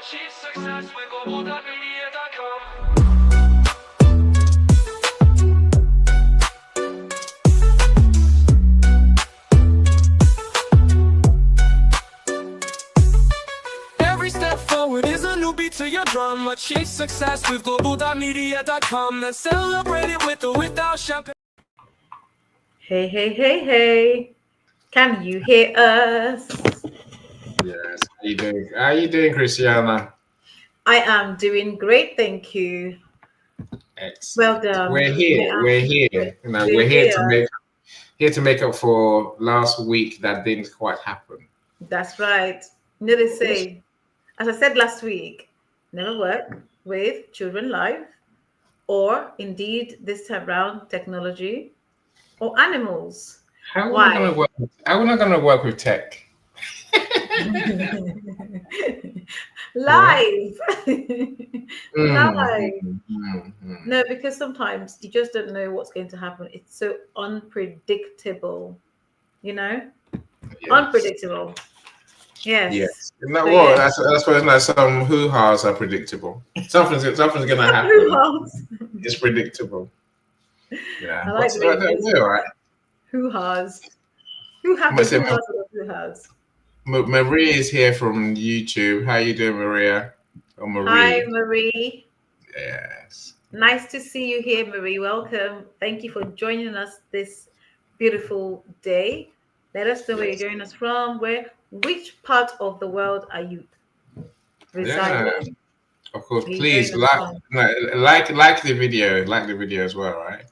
achieve success with Global.Media.com. Every step forward is a new beat to your drum. Achieve success with Global.Media.com. Let's celebrate it with or without champagne. Hey, hey, hey, hey. Can you hear us? Yes. How you doing? How you doing, Christiana? I am doing great, thank you. Well Excellent. done. We're here. We're here. You know, We're we're here. here to make up for last week that didn't quite happen. That's right. They say, as I said last week, never work with children live, or indeed this time around, technology or animals. How are we not Why? gonna work? How are we not gonna work with tech? Yeah. Live. Mm, Live. mm. No, because sometimes you just don't know what's going to happen. It's so unpredictable, you know? Yes. Unpredictable. Yes. Yes. You know So what? yeah. That's why like some hoo-has are predictable. Something's gonna Who happen. has? It's predictable. Yeah. I like What's the way you phrase we're all right. it. Who has? Who have I the say, who has or the who has? Maria is here from YouTube. How you doing, Maria? Or Hi, Marie? Marie. Yes. Nice to see you here, Marie. Welcome. Thank you for joining us this beautiful day. Let us know where you're Yes. joining us from. Which part of the world are you Yeah. residing? Of course. Are you Please joining us like from? no, like the video. Like the video as well, right?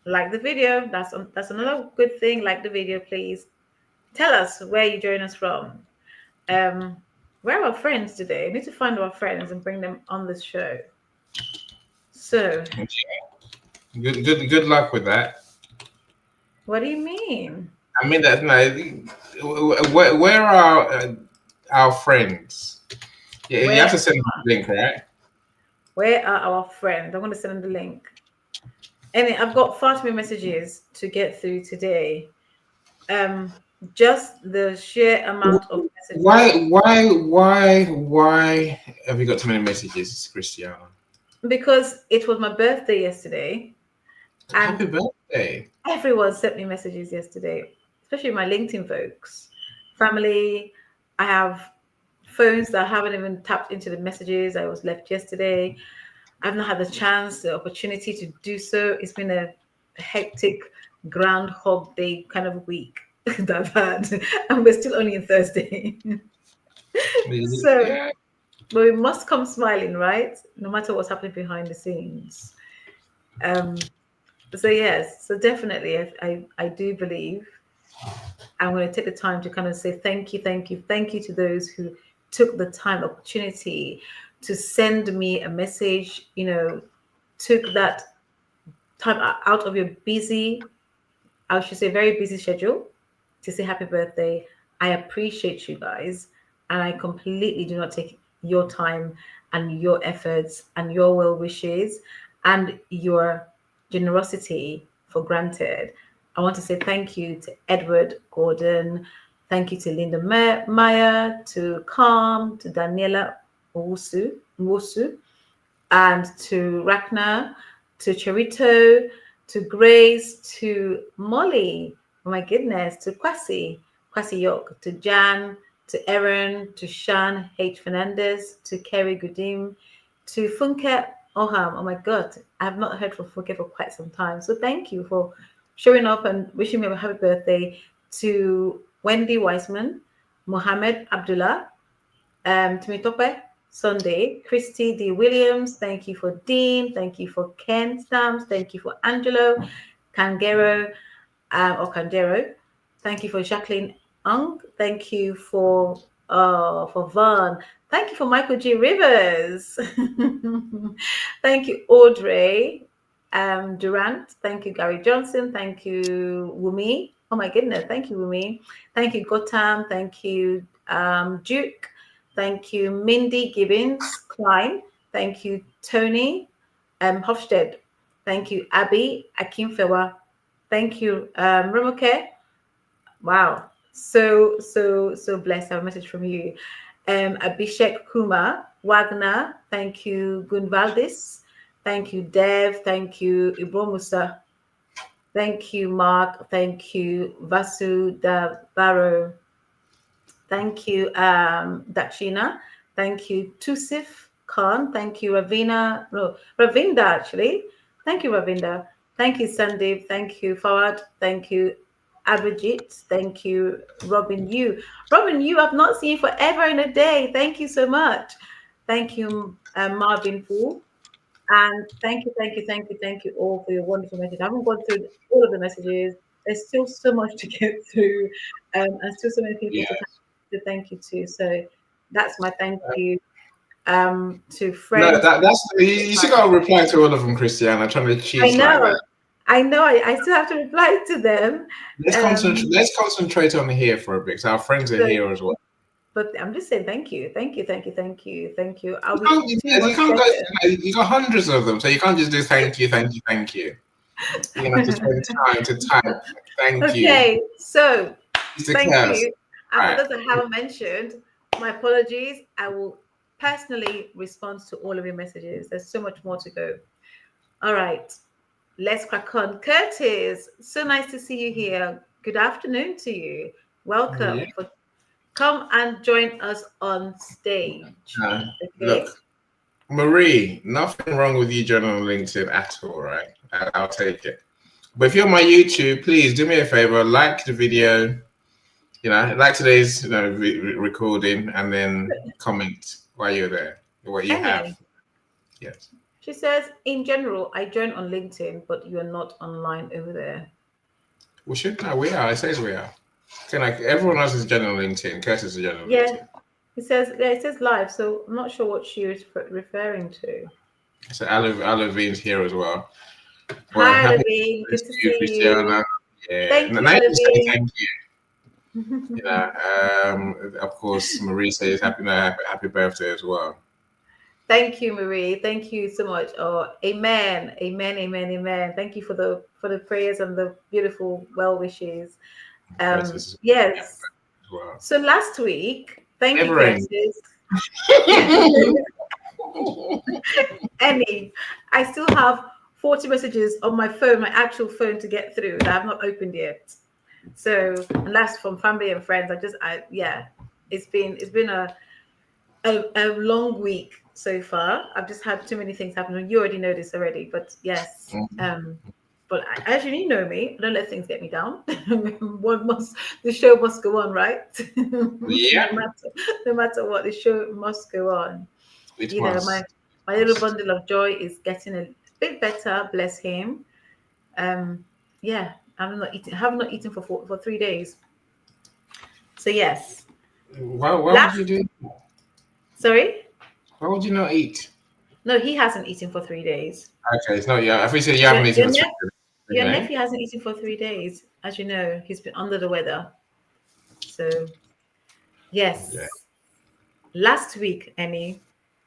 Like the video. That's another good thing. Like the video, please. Tell us where you join us from. Where are our friends today? I need to find our friends and bring them on this show. So, Good luck with that. what do you mean? I mean that no. Where are our friends? Yeah, you have Where to send them the link, right? where are our friends? I'm going to send them the link. And I've got far too many messages to get through today. Um, just the sheer amount of messages. Why have you got too many messages, Christiana? Because it was my birthday yesterday, Happy and birthday! everyone sent me messages yesterday, especially my LinkedIn folks, family. I have phones that haven't even tapped into the messages I was left yesterday. I've not had the chance, the opportunity to do so. It's been a hectic groundhog day kind of week that I've had, and we're still only in Thursday. So, but we must come smiling, right? No matter what's happening behind the scenes. Um, so yes, so definitely, I do believe I'm going to take the time to kind of say thank you, thank you, thank you to those who took the time, opportunity to send me a message, took that time out of your busy, I should say very busy schedule to say happy birthday. I appreciate you guys, and I completely do not take your time and your efforts and your well wishes and your generosity for granted. I want to say thank you to Edward Gordon. Thank you to Linda Meyer, to Calm, to Daniela Owusu, and to Ragnar, to Charito, to Grace, to Molly, oh my goodness, to Kwasi York, to Jan, to Erin, to Shan H. Fernandez, to Kerry Gudim, to Funke Oham. Oh my God, I have not heard from Funke for quite some time. So thank you for showing up and wishing me a happy birthday. To Wendy Wiseman, Mohammed Abdullah, Timitope Sunday, Christy D. Williams, thank you for Dean, thank you for Ken Stamps, thank you for Angelo Kangero or Kandero, thank you for Jacqueline Ung, thank you for Vaughn, thank you for Michael G. Rivers, thank you Audrey Durant, thank you Gary Johnson, thank you Wumi. Oh my goodness, thank you Wumi, thank you Gotham, thank you Duke. Thank you, Mindy Gibbons Klein. Thank you, Tony Hofstede. Thank you, Abby Akinfewa. Thank you, Romoke. Wow, so blessed. I have a message from you. Abhishek Kumar, Wagner. Thank you, Gunvaldis. Thank you, Dev. Thank you, Ibomusa. Thank you, Mark. Thank you, Vasu Davaro. Thank you, Dakshina. Thank you, Tusif Khan. Thank you, Ravina. No, Ravinda, actually. Thank you, Ravinda. Thank you, Sandeep. Thank you, Fawad. Thank you, Abhijit. Thank you, Robin Yu. Robin Yu, I've not seen you forever and a day. Thank you so much. Thank you, Marvin Fu. And thank you all for your wonderful message. I haven't gone through all of the messages. There's still so much to get through, and still so many people Yeah. to thank you to. So that's my thank you to No, friends. that's you still got to reply to all of them, Christiana. Trying to cheat like that. I know. I still have to reply to them. Let's concentrate on here for a bit. So our friends are So, here as well. but I'm just saying thank you. I'll You be can't, 2 months you can't go. better. You got hundreds of them, so you can't just do thank you, thank you, thank you. You're gonna have to spend time to type. Thank you. Okay, so It's a thank curse. you. And for Right. those that haven't mentioned, my apologies. I will personally respond to all of your messages. There's so much more to go. All right, let's crack on. Curtis, so nice to see you here. Good afternoon to you. Yeah. Welcome. Come and join us on stage. Okay. Look, Marie, nothing wrong with you joining on LinkedIn at all, right? I'll take it. But if you're on my YouTube, please do me a favor, like the video, like today's recording, and then comment while you're there, what you have. Yes. She says, in general, I join on LinkedIn, but you're not online over there. We should know. We are. It says we are. Like everyone else is joining on LinkedIn. Curtis is joining on LinkedIn. It says live, so I'm not sure what she is referring to. So Alavine's here as well. Well, Hi, happy Alavine. Good to you, see Christiana. you. Yeah. Thank you, Nice to say Alavine. thank you. Of course, Marie says happy birthday as well. Thank you, Marie. Thank you so much. Oh, amen, amen, amen, amen. Thank you for the prayers and the beautiful well wishes. Yes. Well. So last week, thank you, Never end. Curtis. Annie, I still have 40 messages on my phone, my actual phone, to get through that I've not opened yet. So, and that's from family and friends. It's been a long week so far. I've just had too many things happen. You already know this already, but yes. But as you know me, I don't let things get me down. The show must go on, right? Yeah. no matter what, the show must go on. My little bundle of joy is getting a bit better, bless him. Yeah, have not eaten for 3 days. So yes. Why would you do that? Sorry? Why would you not eat? No, he hasn't eaten for 3 days. Okay, it's not you. I think you haven't eaten for 3 days. Your nephew hasn't eaten for 3 days. As you know, he's been under the weather. So yes. Yeah. Last week, Emmy,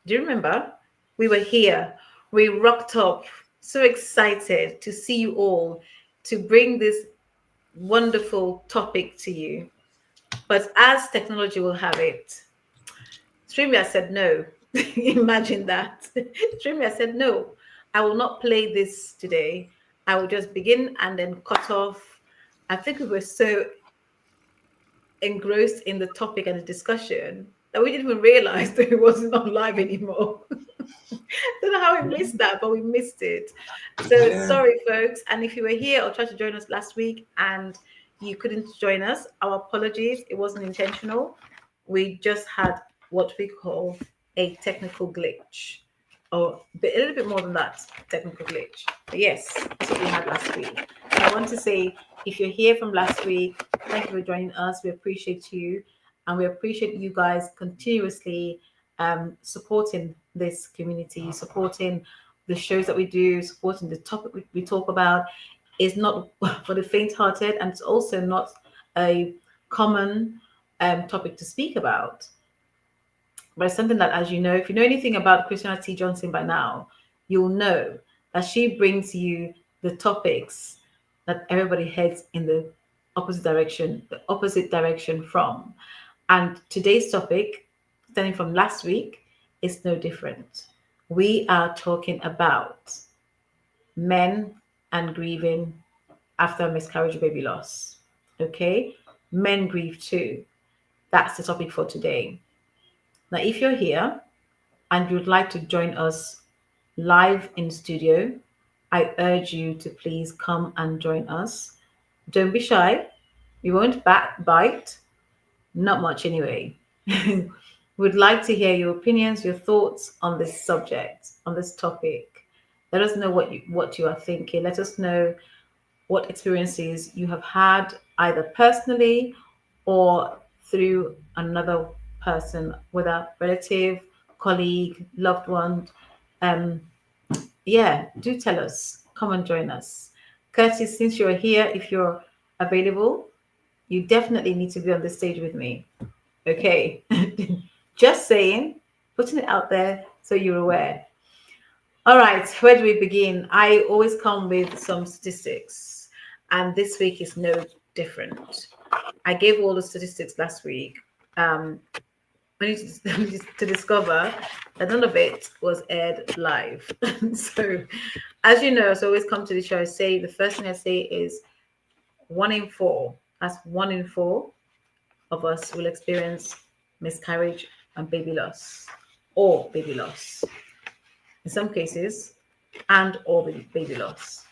do you remember? We were here. We rocked up, so excited to see you all, to bring this wonderful topic to you. But as technology will have it, StreamYard said no. Imagine that. StreamYard said no. I will not play this today. I will just begin and then cut off. I think we were so engrossed in the topic and the discussion that we didn't even realize that it wasn't on live anymore. Don't know how we missed that, but we missed it. So sorry, folks. And if you were here or tried to join us last week and you couldn't join us, our apologies. It wasn't intentional. We just had what we call a technical glitch, or a little bit more than that, technical glitch. But yes, that's what we had last week. And I want to say, if you're here from last week, thank you for joining us. We appreciate you, and we appreciate you guys continuously supporting this community, supporting the shows that we do, supporting the topic we talk about. Is not for the faint-hearted, and it's also not a common topic to speak about. But it's something that, as you know, if you know anything about Christiana T. Johnson by now, you'll know that she brings you the topics that everybody heads in the opposite direction from. And today's topic, stemming from last week, is no different. We are talking about men and grieving after miscarriage or baby loss. Okay? Men grieve too. That's the topic for today. Now, if you're here and you'd like to join us live in studio, I urge you to please come and join us. Don't be shy. We won't bite. Not much anyway. We'd like to hear your opinions, your thoughts on this subject, on this topic. Let us know what you are thinking. Let us know what experiences you have had either personally or through another person, whether relative, colleague, loved one. Um, yeah, do tell us. Come and join us. Curtis, since you're here, if you're available, you definitely need to be on the stage with me. Okay. Just saying, putting it out there so you're aware. All right, where do we begin? I always come with some statistics, and this week is no different. I gave all the statistics last week. We need to discover that none of it was aired live. So, as you know, I always come to the show. I say the first thing I say is 1 in 4. That's 1 in 4 of us will experience miscarriage and baby loss, or baby loss. In some cases, and or baby loss.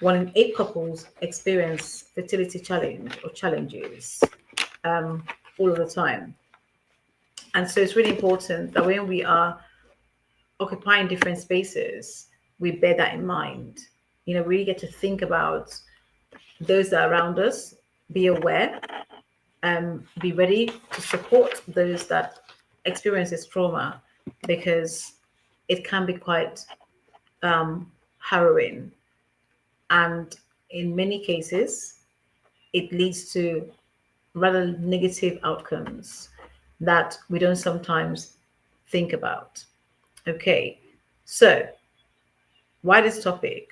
1 in 8 couples experience fertility challenge or challenges all of the time. And so it's really important that when we are occupying different spaces, we bear that in mind. You know, we really get to think about those that are around us, be aware, be ready to support those that experience this trauma, because it can be quite harrowing. And in many cases, it leads to rather negative outcomes that we don't sometimes think about. Okay, so why this topic?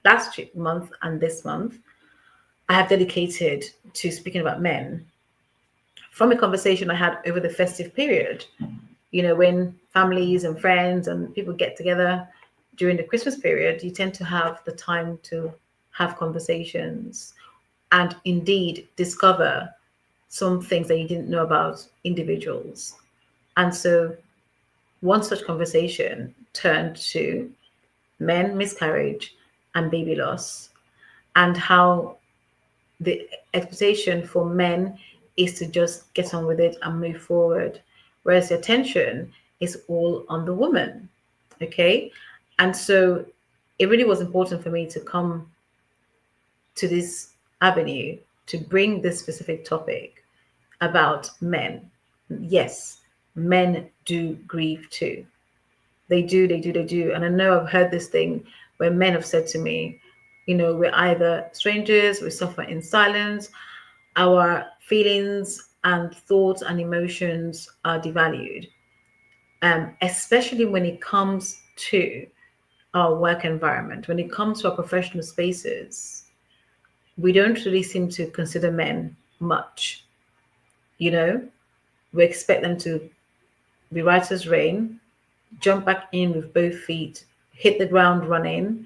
Last month and this month, I have dedicated to speaking about men from a conversation I had over the festive period. You know, when families and friends and people get together during the Christmas period, you tend to have the time to have conversations and indeed discover some things that you didn't know about individuals. And so one such conversation turned to men, miscarriage, and baby loss, and how the expectation for men is to just get on with it and move forward, whereas the attention is all on the woman. Okay. And so it really was important for me to come to this avenue to bring this specific topic about men. Yes, men do grieve too. They do. And I know I've heard this thing where men have said to me, you know, we're either strangers, we suffer in silence, our feelings and thoughts and emotions are devalued, especially when it comes to our work environment, when it comes to our professional spaces. We don't really seem to consider men much. You know, we expect them to be right as rain, jump back in with both feet, hit the ground running,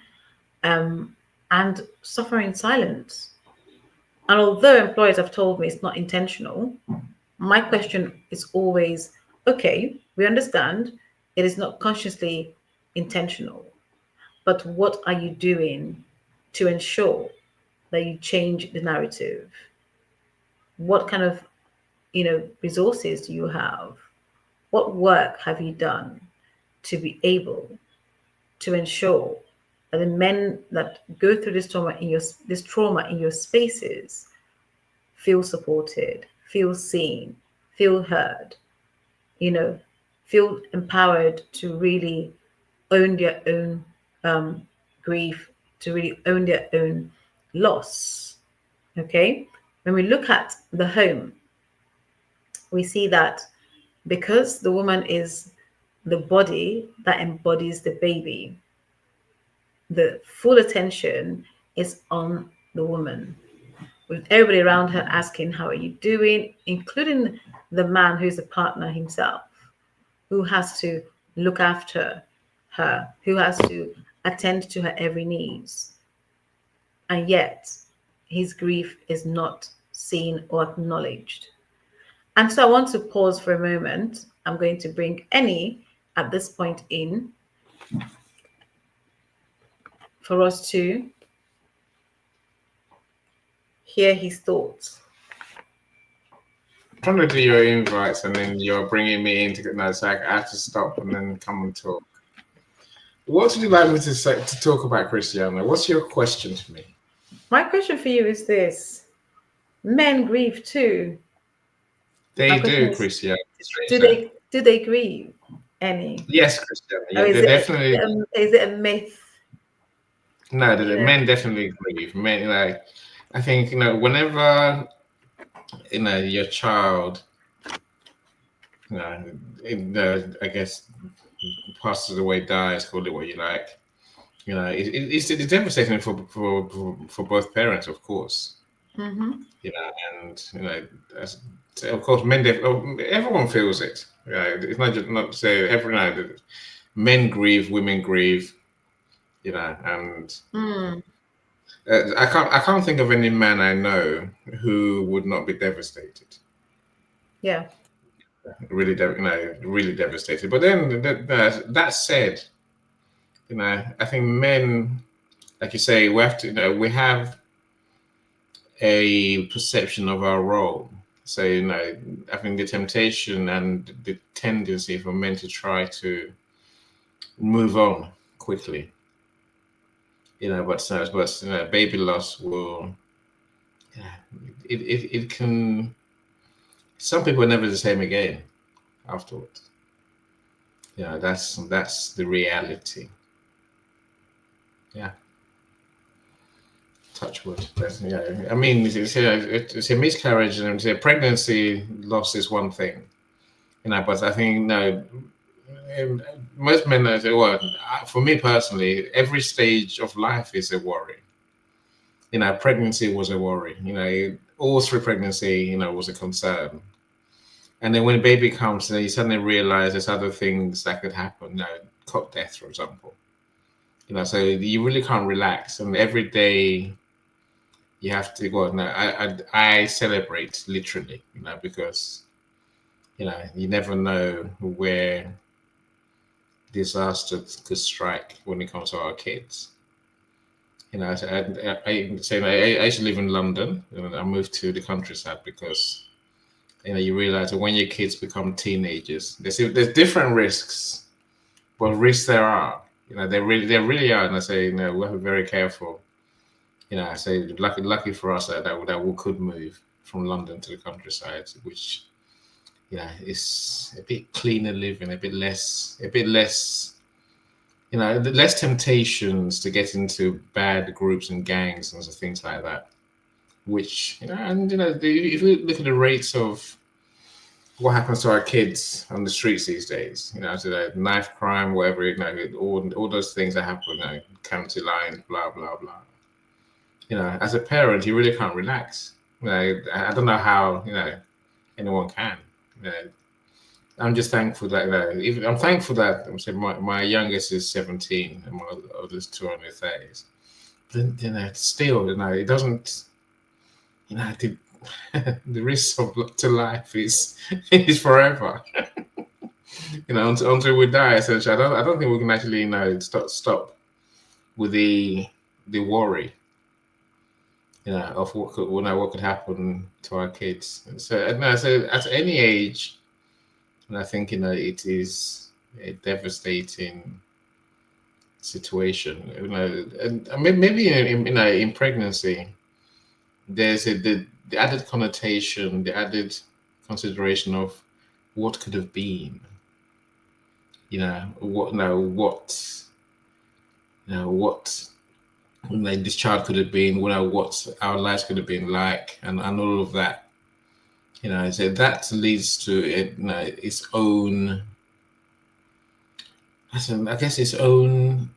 and suffer in silence. And although employers have told me it's not intentional, my question is always, okay, we understand it is not consciously intentional, but what are you doing to ensure that you change the narrative? What kind of, resources do you have? What work have you done to be able to ensure that the men that go through this trauma in your spaces feel supported, feel seen, feel heard, feel empowered to really own their own grief, to really own their own loss. Okay, when we look at the home, we see that because the woman is the body that embodies the baby, the full attention is on the woman, with everybody around her asking, how are you doing? Including the man who's the partner himself. who has to look after her, who has to attend to her every needs. And yet his grief is not seen or acknowledged. And so I want to pause for a moment. I'm going to bring Annie at this point in for us to hear his thoughts. I'm trying to do your invites and then you're bringing me in to get no, so I have to stop and then come and talk. What would you like me to say to talk about, Christiana? What's your question to me? My question for you is this: men grieve too. They do, Christiana. Do they grieve? Any? Yes, Christiana. Yeah, Or they definitely. Is it a myth? No, men definitely grieve. Men, like, I think whenever your child, I guess passes away, dies, call it what you like. It's devastating for both parents, of course. Mm-hmm. And of course, everyone feels it. It's not to say every night. Men grieve, women grieve. And I can't think of any man I know who would not be devastated. Yeah. Really, really devastated. But then that said, I think men, like you say, we have to, we have a perception of our role. So, I think the temptation and the tendency for men to try to move on quickly. But baby loss will, it can. Some people are never the same again afterwards. That's the reality. Yeah. Touch wood. I mean, it's a miscarriage and it's a pregnancy loss is one thing, but I think most men say, well, for me personally, every stage of life is a worry. Pregnancy was a worry. All through pregnancy, was a concern. And then when a baby comes, then you suddenly realize there's other things that could happen. Cot death, for example. So you really can't relax. And every day you have to go. No, I celebrate literally, because you never know where disaster could strike when it comes to our kids. I used to live in London, and I moved to the countryside because you realize that when your kids become teenagers, there's different risks, but risks there are. There really are, and I say we have to be very careful. I say lucky for us that we could move from London to the countryside, which is a bit cleaner living, a bit less, less temptations to get into bad groups and gangs and things like that. Which if we look at the rates of what happens to our kids on the streets these days, so that knife crime, whatever, all those things that happen, county lines, blah blah blah. As a parent, you really can't relax. I don't know how anyone can. I'm just thankful that I'm thankful that my youngest is 17 and my oldest 2 on their 30s. But still, it doesn't. The risk to life is forever. Until we die. Essentially, I don't think we can actually stop with the worry. Of what could happen to our kids. So at any age, and I think it is a devastating situation. And maybe in pregnancy, there's the added connotation, the added consideration of what could have been. What this child could have been, what our lives could have been like, and all of that. So that leads to its own. I guess its own,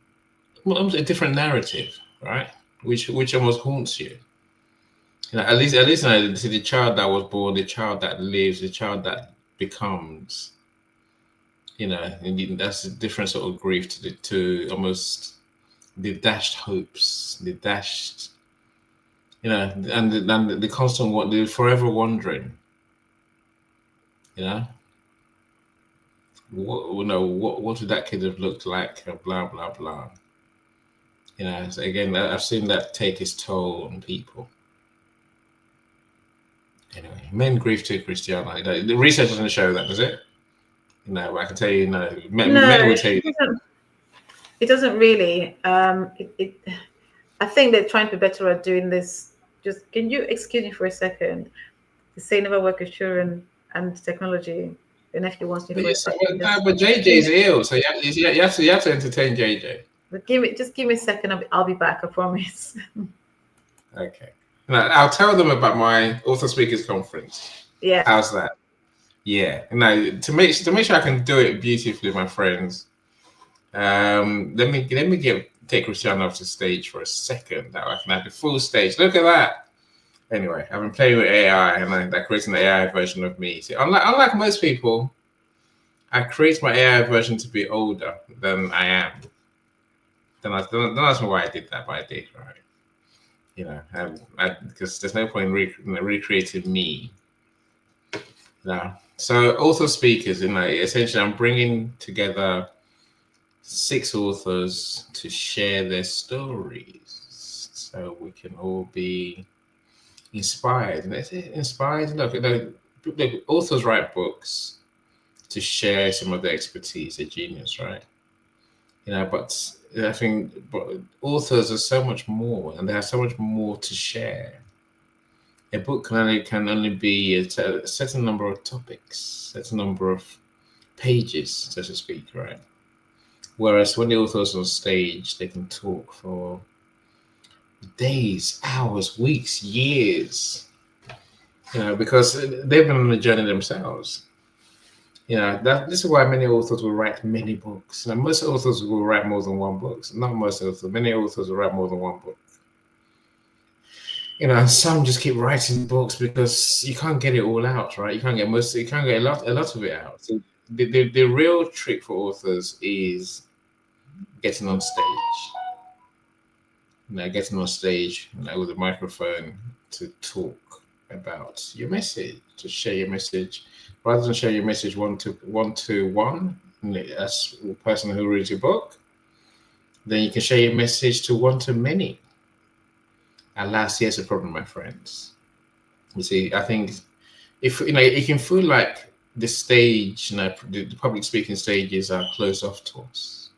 almost a different narrative, right? Which almost haunts you. At least the child that was born, the child that lives, the child that becomes. and that's a different sort of grief to almost the dashed hopes, the dashed, and the constant the forever wondering, what would that kid have looked like, blah blah blah. So again, I've seen that take its toll on people. Anyway, men grieve too, Christiana. The research doesn't show that, does it? I can tell you, men will tell you. It doesn't really. I think they're trying to be better at doing this. Just can you excuse me for a second? They say never work with children and technology. The nephew wants me But, for a yes, second. but JJ's ill, so you have to entertain JJ. But just give me a second. I'll be back. I promise. Okay. Now, I'll tell them about my author speakers conference. Yeah. How's that? Yeah. Now, to make sure I can do it beautifully, my friends. Let me take Christiana off the stage for a second. Now I can have the full stage. Look at that. Anyway, I've been playing with AI, and I created an AI version of me. See, unlike most people, I create my AI version to be older than I am. Don't ask me why I did that, but I did, right? Because there's no point in recreating me. No. So author speakers, essentially I'm bringing together 6 authors to share their stories so we can all be inspired. And inspired. Look, authors write books to share some of their expertise. They're genius, right? But I think authors are so much more, and they have so much more to share. A book can only be a certain number of topics, certain number of pages, so to speak, right? Whereas when the author's on stage, they can talk for days, hours, weeks, years, because they've been on a journey themselves. This is why many authors will write many books. Most authors will write more than one book. Not most authors, many authors will write more than one book. Some just keep writing books because you can't get it all out, right? You can't get a lot of it out. So the real trick for authors is getting on stage. Getting on stage with a microphone to talk about your message, to share your message, rather than share your message one to one, as the person who reads your book. Then you can share your message to one to many. Alas, here's the problem, my friends. You see, I think if it can feel like the stage, the public speaking stages are closed off to us.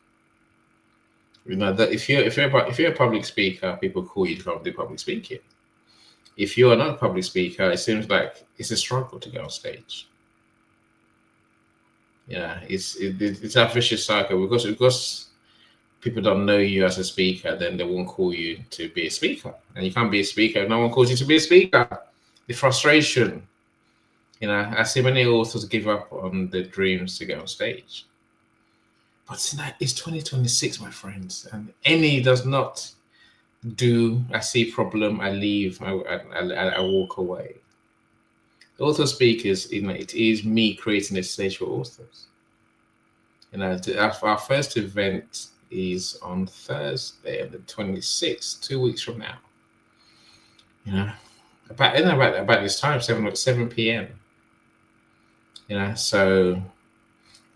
That if you're a public speaker, people call you to come do public speaking. If you are not a public speaker, it seems like it's a struggle to get on stage. It's a vicious cycle because people don't know you as a speaker, then they won't call you to be a speaker, and you can't be a speaker if no one calls you to be a speaker. The frustration, I see many authors give up on their dreams to get on stage. But it's 2026, my friends, and any does not do. I see problem, I leave, I walk away. The author speakers, it is me creating a stage for authors. Our first event is on Thursday, the 26th, 2 weeks from now. About this time, 7 p.m. So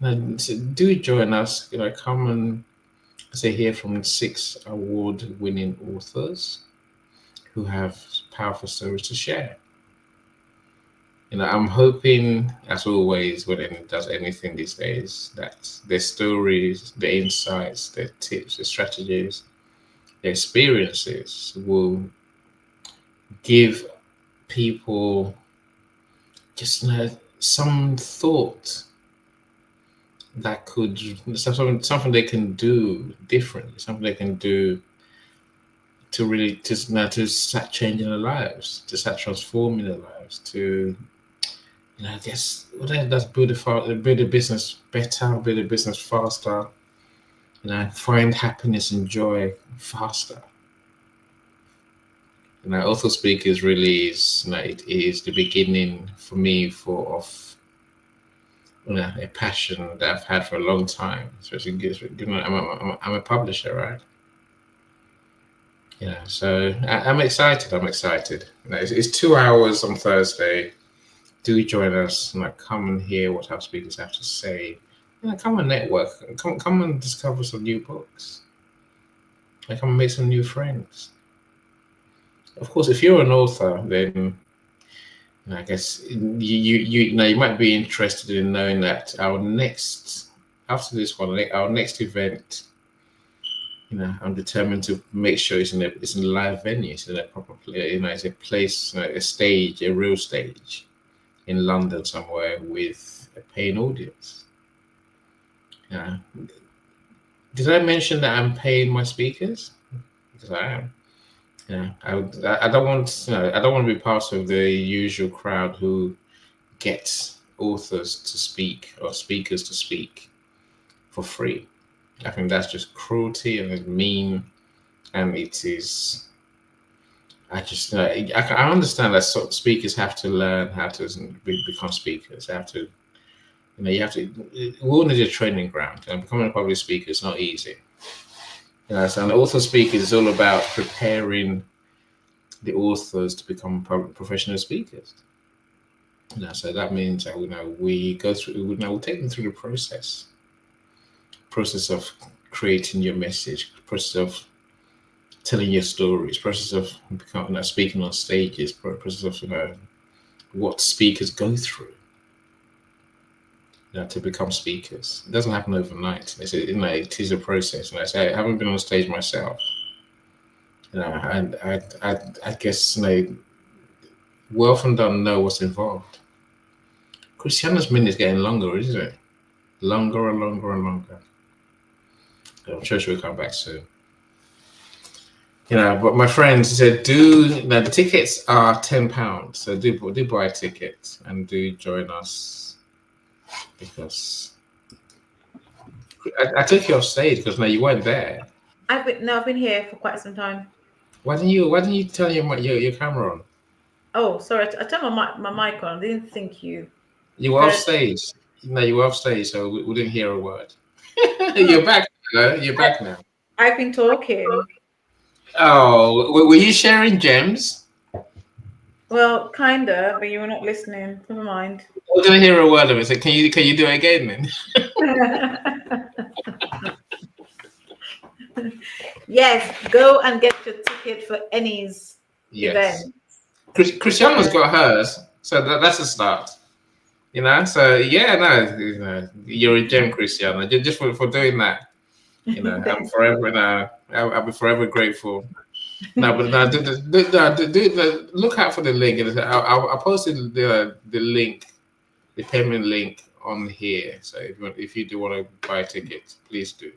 do join us. Come and hear from 6 award-winning authors who have powerful stories to share. I'm hoping, as always, when anyone does anything these days, that their stories, their insights, their tips, their strategies, their experiences will give people just some thought that could something they can do differently, something they can do to really to start changing their lives, to start transforming their lives, to I guess that's build a business better, build a business faster, find happiness and joy faster. Author Speakers really is, it is the beginning for me of a passion that I've had for a long time. Especially given I'm a publisher, right? Yeah, so I'm excited. I'm excited. It's 2 hours on Thursday. Do join us. Come and hear what our speakers have to say. Come and network. Come and discover some new books. Come and make some new friends. Of course, if you're an author, then I guess you might be interested in knowing that after this one, our next event, I'm determined to make sure it's in a live venue, it's in a proper place, it's a place, a stage, a real stage in London somewhere with a paying audience. Did I mention that I'm paying my speakers? Because I am. I don't want I don't want to be part of the usual crowd who gets authors to speak or speakers to speak for free. I think that's just cruelty and it's mean, and it is. I just I understand that speakers have to learn how to become speakers. They have to, you have to. We all need a training ground, and becoming a public speaker is not easy. So an author speaker is all about preparing the authors to become professional speakers. So that means that we go through. We'll take them through the process of creating your message, process of telling your stories, process of speaking on stages, process of what speakers go through to become speakers. It doesn't happen overnight. It is a process. And I say I haven't been on stage myself. And I guess we often don't know what's involved. Christiana's minute is getting longer, isn't it? Longer and longer and longer. I'm sure she'll come back soon. But my friends said, the tickets are £10, so do buy a ticket and do join us, because I took you off stage because you weren't there. I've been here for quite some time. Why didn't you turn your camera on? Oh, sorry, I turned my mic on. I didn't think you. You were off stage. No, you were off stage, so we didn't hear a word. You're back. You're back now. I've been talking. Oh, were you sharing gems? Well, kinda, but you were not listening. Never mind. I didn't hear a word of it. So can you do it again then? Yes, go and get your ticket for Annie's event. Christiana's got hers, so that's a start. So you're a gem, Christiana. Just for doing that. I'm forever I'll be forever grateful. But look out for the link. I'll post the link, the payment link on here. So if you do want to buy a ticket, please do.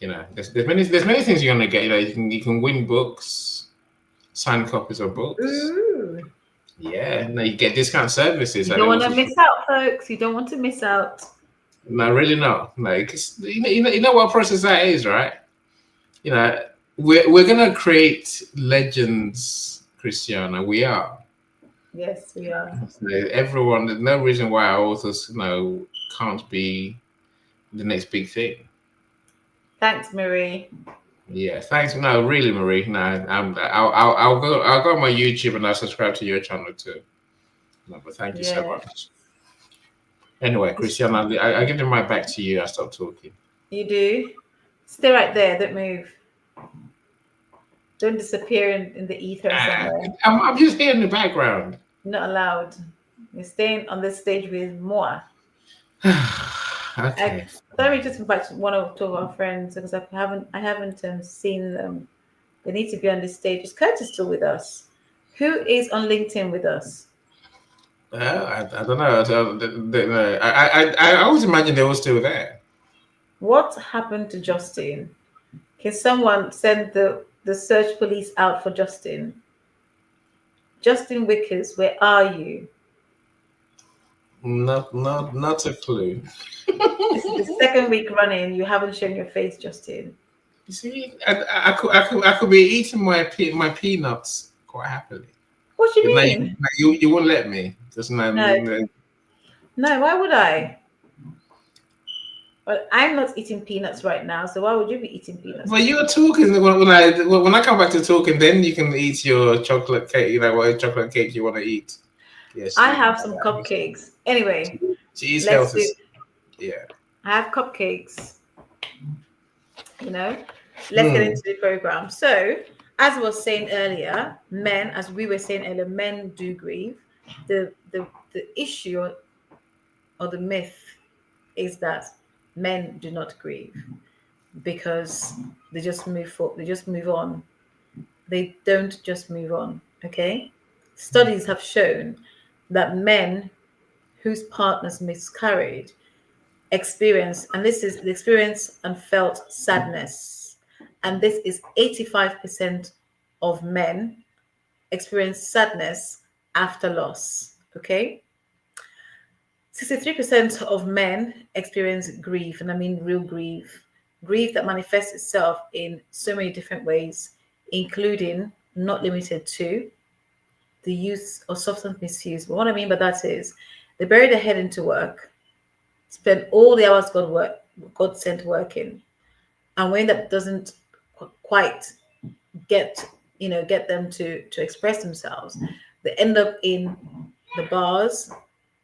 There's many things you're gonna get. You can win books, signed copies of books. Ooh. Yeah, you get discount services. You don't want to miss out, folks. You don't want to miss out. No, really not. No, because you know what process that is, right? We're gonna create legends, Christiana. We are. Yes, we are. Everyone. There's no reason why our authors, can't be the next big thing. Thanks, Marie. Yeah, thanks. No, really, Marie. No, I'll go on my YouTube and I'll subscribe to your channel too. No, but thank you so much. Anyway, Christiana, I give the mic back to you. I stop talking. You do. Stay right there. Don't move. Don't disappear in the ether somewhere. I'm just here in the background. Not allowed. You're staying on this stage with more. Okay. Let me just invite one or two of our friends, because I haven't seen them. They need to be on this stage. Is Curtis still with us? Who is on LinkedIn with us? I don't know. I always imagine they were still there. What happened to Justin? Can someone send the search police out for Justin? Justin Wickers, where are you? Not a clue. This is the second week running. You haven't shown your face, Justin. You see, I could be eating my peanuts quite happily. What do you mean? You won't let me. Just No. No, why would I? But I'm not eating peanuts right now, so why would you be eating peanuts? Well, you were talking when I come back to talking, then you can eat your chocolate cake. You know what chocolate cake you want to eat. Yes, I have some cupcakes. Anyway, cheese let's health do. is yeah. I have cupcakes. You know, let's get Hmm. into the program. So, as I was saying earlier, men, as we were saying earlier, men do grieve. The issue or the myth is that men do not grieve because they just move forward, they just move on. They don't just move on. Okay, studies have shown that men whose partners miscarried experience, and this is the experience and felt sadness, and this is 85% of men experience sadness after loss. Okay, 63% of men experience grief, and I mean real grief that manifests itself in so many different ways, including, not limited to, the use of substance misuse. But what I mean by that is they bury their head into work, spend all the hours God sent working, and when that doesn't quite get get them to express themselves, they end up in the bars,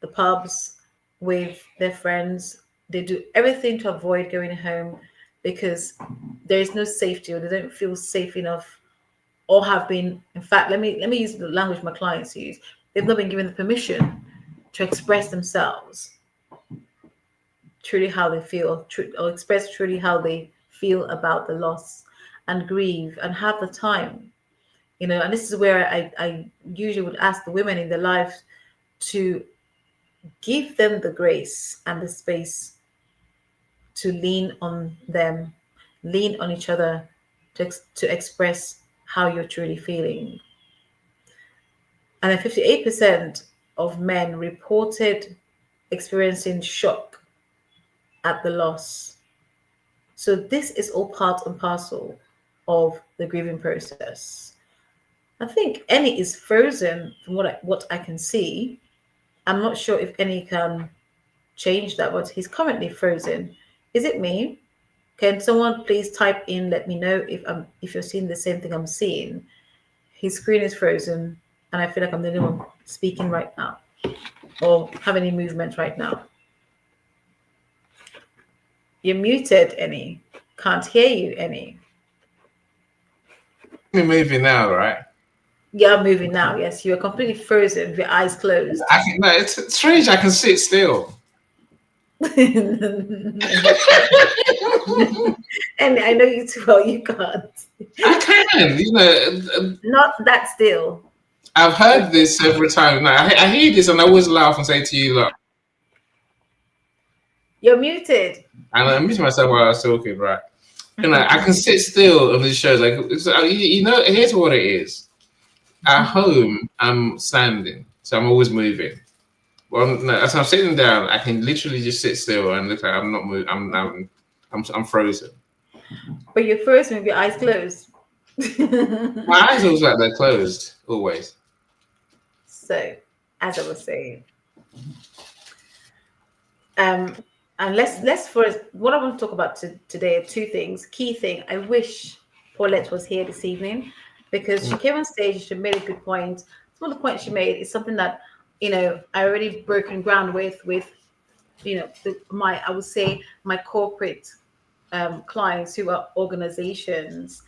the pubs, with their friends. They do everything to avoid going home because there is no safety, or they don't feel safe enough, or have been, in fact, let me use the language my clients use, they've not been given the permission to express themselves truly how they feel, or express truly how they feel about the loss, and grieve and have the time. And this is where I usually would ask the women in their lives to give them the grace and the space to lean on them, lean on each other, to express how you're truly feeling. And then 58% of men reported experiencing shock at the loss. So this is all part and parcel of the grieving process. I think Annie is frozen from what I can see. I'm not sure if Annie can change that, but he's currently frozen. Is it me? Can someone please type in, let me know if you're seeing the same thing I'm seeing. His screen is frozen, and I feel like I'm the only one speaking right now or have any movement right now. You're muted, Annie. Can't hear you, Annie. We're moving now, right? You're moving now. Yes, you are completely frozen with your eyes closed. No, it's strange. I can sit still. And I know you too well. You can't. I can. Not that still. I've heard this several times. Now, I hear this and I always laugh and say to you, look, You're muted. and I miss myself while I was talking, right? I can sit still on these shows. Like, here's what it is. At home, I'm standing, so I'm always moving. Well, no, as I'm sitting down, I can literally just sit still and look like I'm not moving. I'm frozen. But you're frozen with your eyes closed. My eyes always like they're closed, always. So, as I was saying, and let's first, what I want to talk about today are two things. Key thing, I wish Paulette was here this evening because she came on stage, she made a good point. Some of the points she made is something that I already broken ground with I would say my corporate clients who are organizations,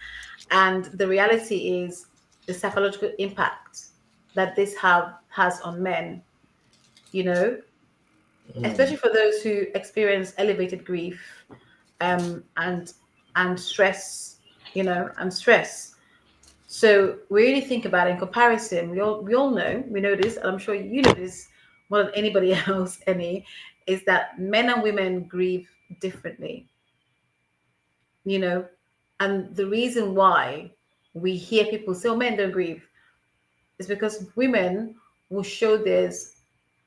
and the reality is the psychological impact that this has on men, especially for those who experience elevated grief, and stress, and stress. So we really think about it in comparison. We all know this, and I'm sure you know this more than anybody else, is that men and women grieve differently, and the reason why we hear people say, "Oh, men don't grieve," is because women will show theirs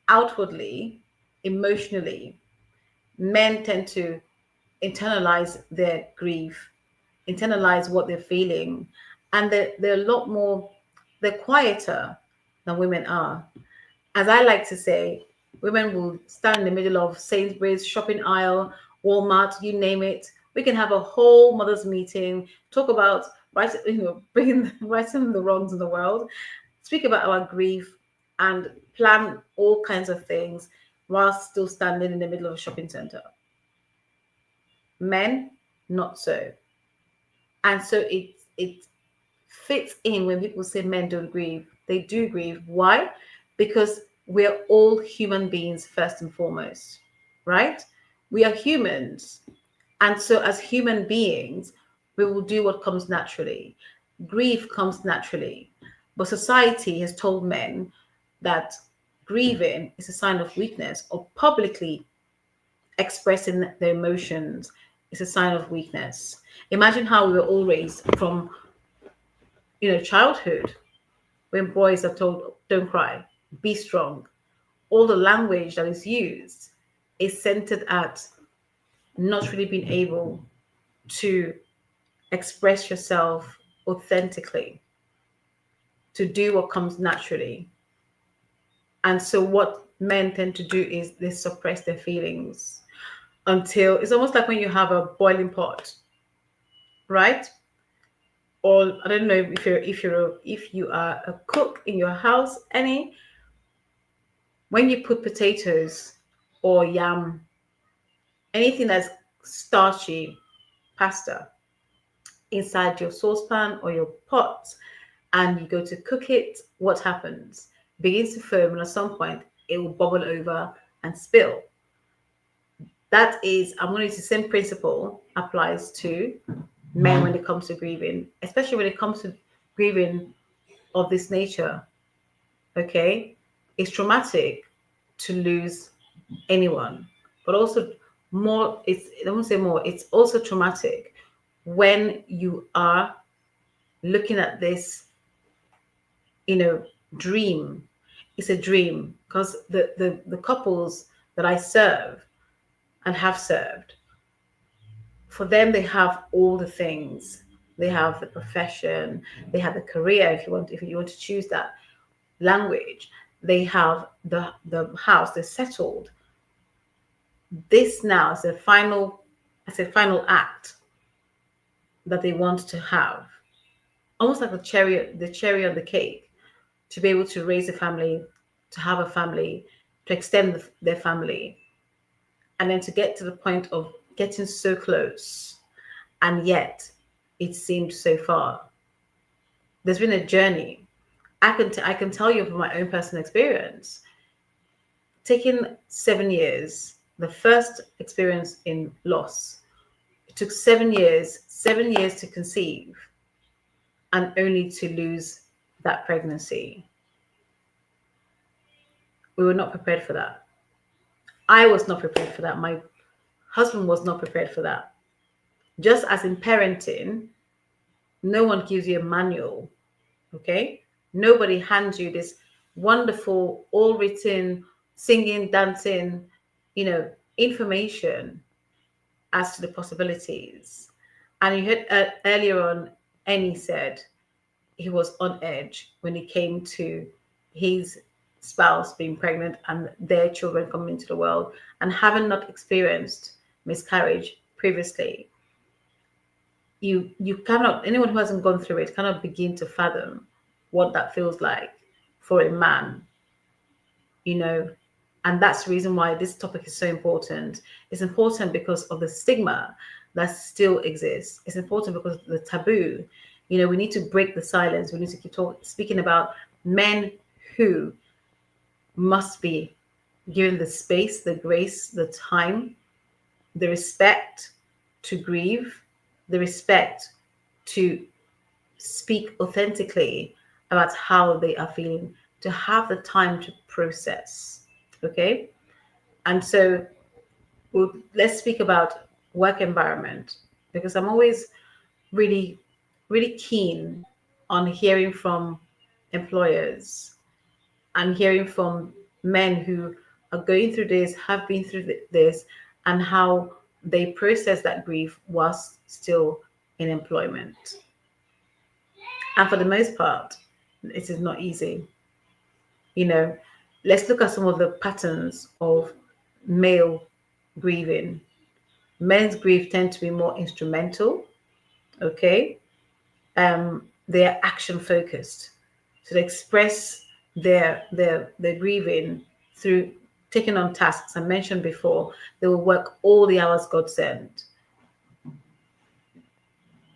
outwardly, emotionally. Men tend to internalize their grief, internalize what they're feeling, and they're a lot more, they're quieter than women are. As I like to say, women will stand in the middle of Sainsbury's shopping aisle Walmart, you name it. We can have a whole mothers meeting, talk about righting the wrongs in the world, speak about our grief, and plan all kinds of things while still standing in the middle of a shopping center. Men, not so. And so it fits in when people say men don't grieve. They do grieve. Why? Because we're all human beings first and foremost, right? We are humans. And so as human beings, we will do what comes naturally. Grief comes naturally. But society has told men that grieving is a sign of weakness, or publicly expressing their emotions is a sign of weakness. Imagine how we were all raised from childhood, when boys are told, don't cry, be strong. All the language that is used is centered at not really being able to express yourself authentically, to do what comes naturally. And so what men tend to do is they suppress their feelings until it's almost like when you have a boiling pot, right? Or I don't know if you are a cook in your house, any when you put potatoes or yam, anything that's starchy, pasta, inside your saucepan or your pot, and you go to cook it, what happens? It begins to foam, and at some point it will bubble over and spill. That is, I'm going to use the same principle applies to men when it comes to grieving, especially when it comes to grieving of this nature. Okay, it's traumatic to lose anyone, but also more. I won't say more. It's also traumatic when you are looking at this, dream. It's a dream because the couples that I serve and have served, for them, they have all the things. They have the profession, they have the career, if you want to choose that language. They have the house, they're settled. This now is a final act that they want to have. Almost like the cherry on the cake, to be able to raise a family, to have a family, to extend their family, and then to get to the point of getting so close, and yet it seemed so far. There's been a journey. I can tell you from my own personal experience. Taking 7 years, the first experience in loss, it took 7 years to conceive, and only to lose that pregnancy. We were not prepared for that. I was not prepared for that. My husband was not prepared for that. Just as in parenting, no one gives you a manual, okay? Nobody hands you this wonderful, all written, singing, dancing, information as to the possibilities. And you heard earlier on, Annie said he was on edge when it came to his spouse being pregnant and their children coming into the world, and having not experienced miscarriage previously. You cannot, anyone who hasn't gone through it cannot begin to fathom what that feels like for a man, and that's the reason why this topic is so important. It's important because of the stigma that still exists. It's important because of the taboo. We need to break the silence. We need to keep speaking about men who must be given the space, the grace, the time, the respect to grieve, the respect to speak authentically about how they are feeling, to have the time to process. Okay? And so let's speak about work environment, because I'm always really, really keen on hearing from employers and hearing from men who are going through this, have been through this, and how they process that grief whilst still in employment. And for the most part, it is not easy. Let's look at some of the patterns of male grieving. Men's grief tend to be more instrumental. Okay, they're action focused, so they express their grieving through taking on tasks. I mentioned before, they will work all the hours God sent.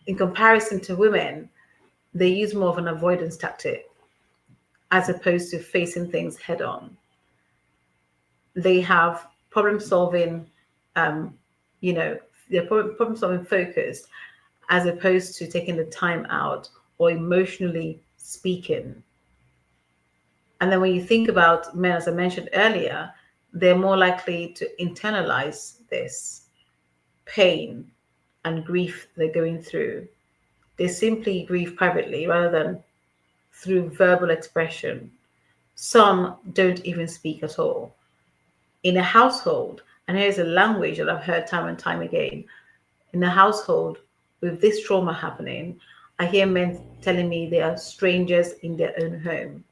In comparison to women, they use more of an avoidance tactic as opposed to facing things head on. They have problem solving, um, you know, they're problem solving focused as opposed to taking the time out or emotionally speaking. And then when you think about men, as I mentioned earlier, they're more likely to internalize this pain and grief they're going through. They simply grieve privately rather than through verbal expression. Some don't even speak at all. In a household, and here's a language that I've heard time and time again, in a household with this trauma happening, I hear men telling me they are strangers in their own home.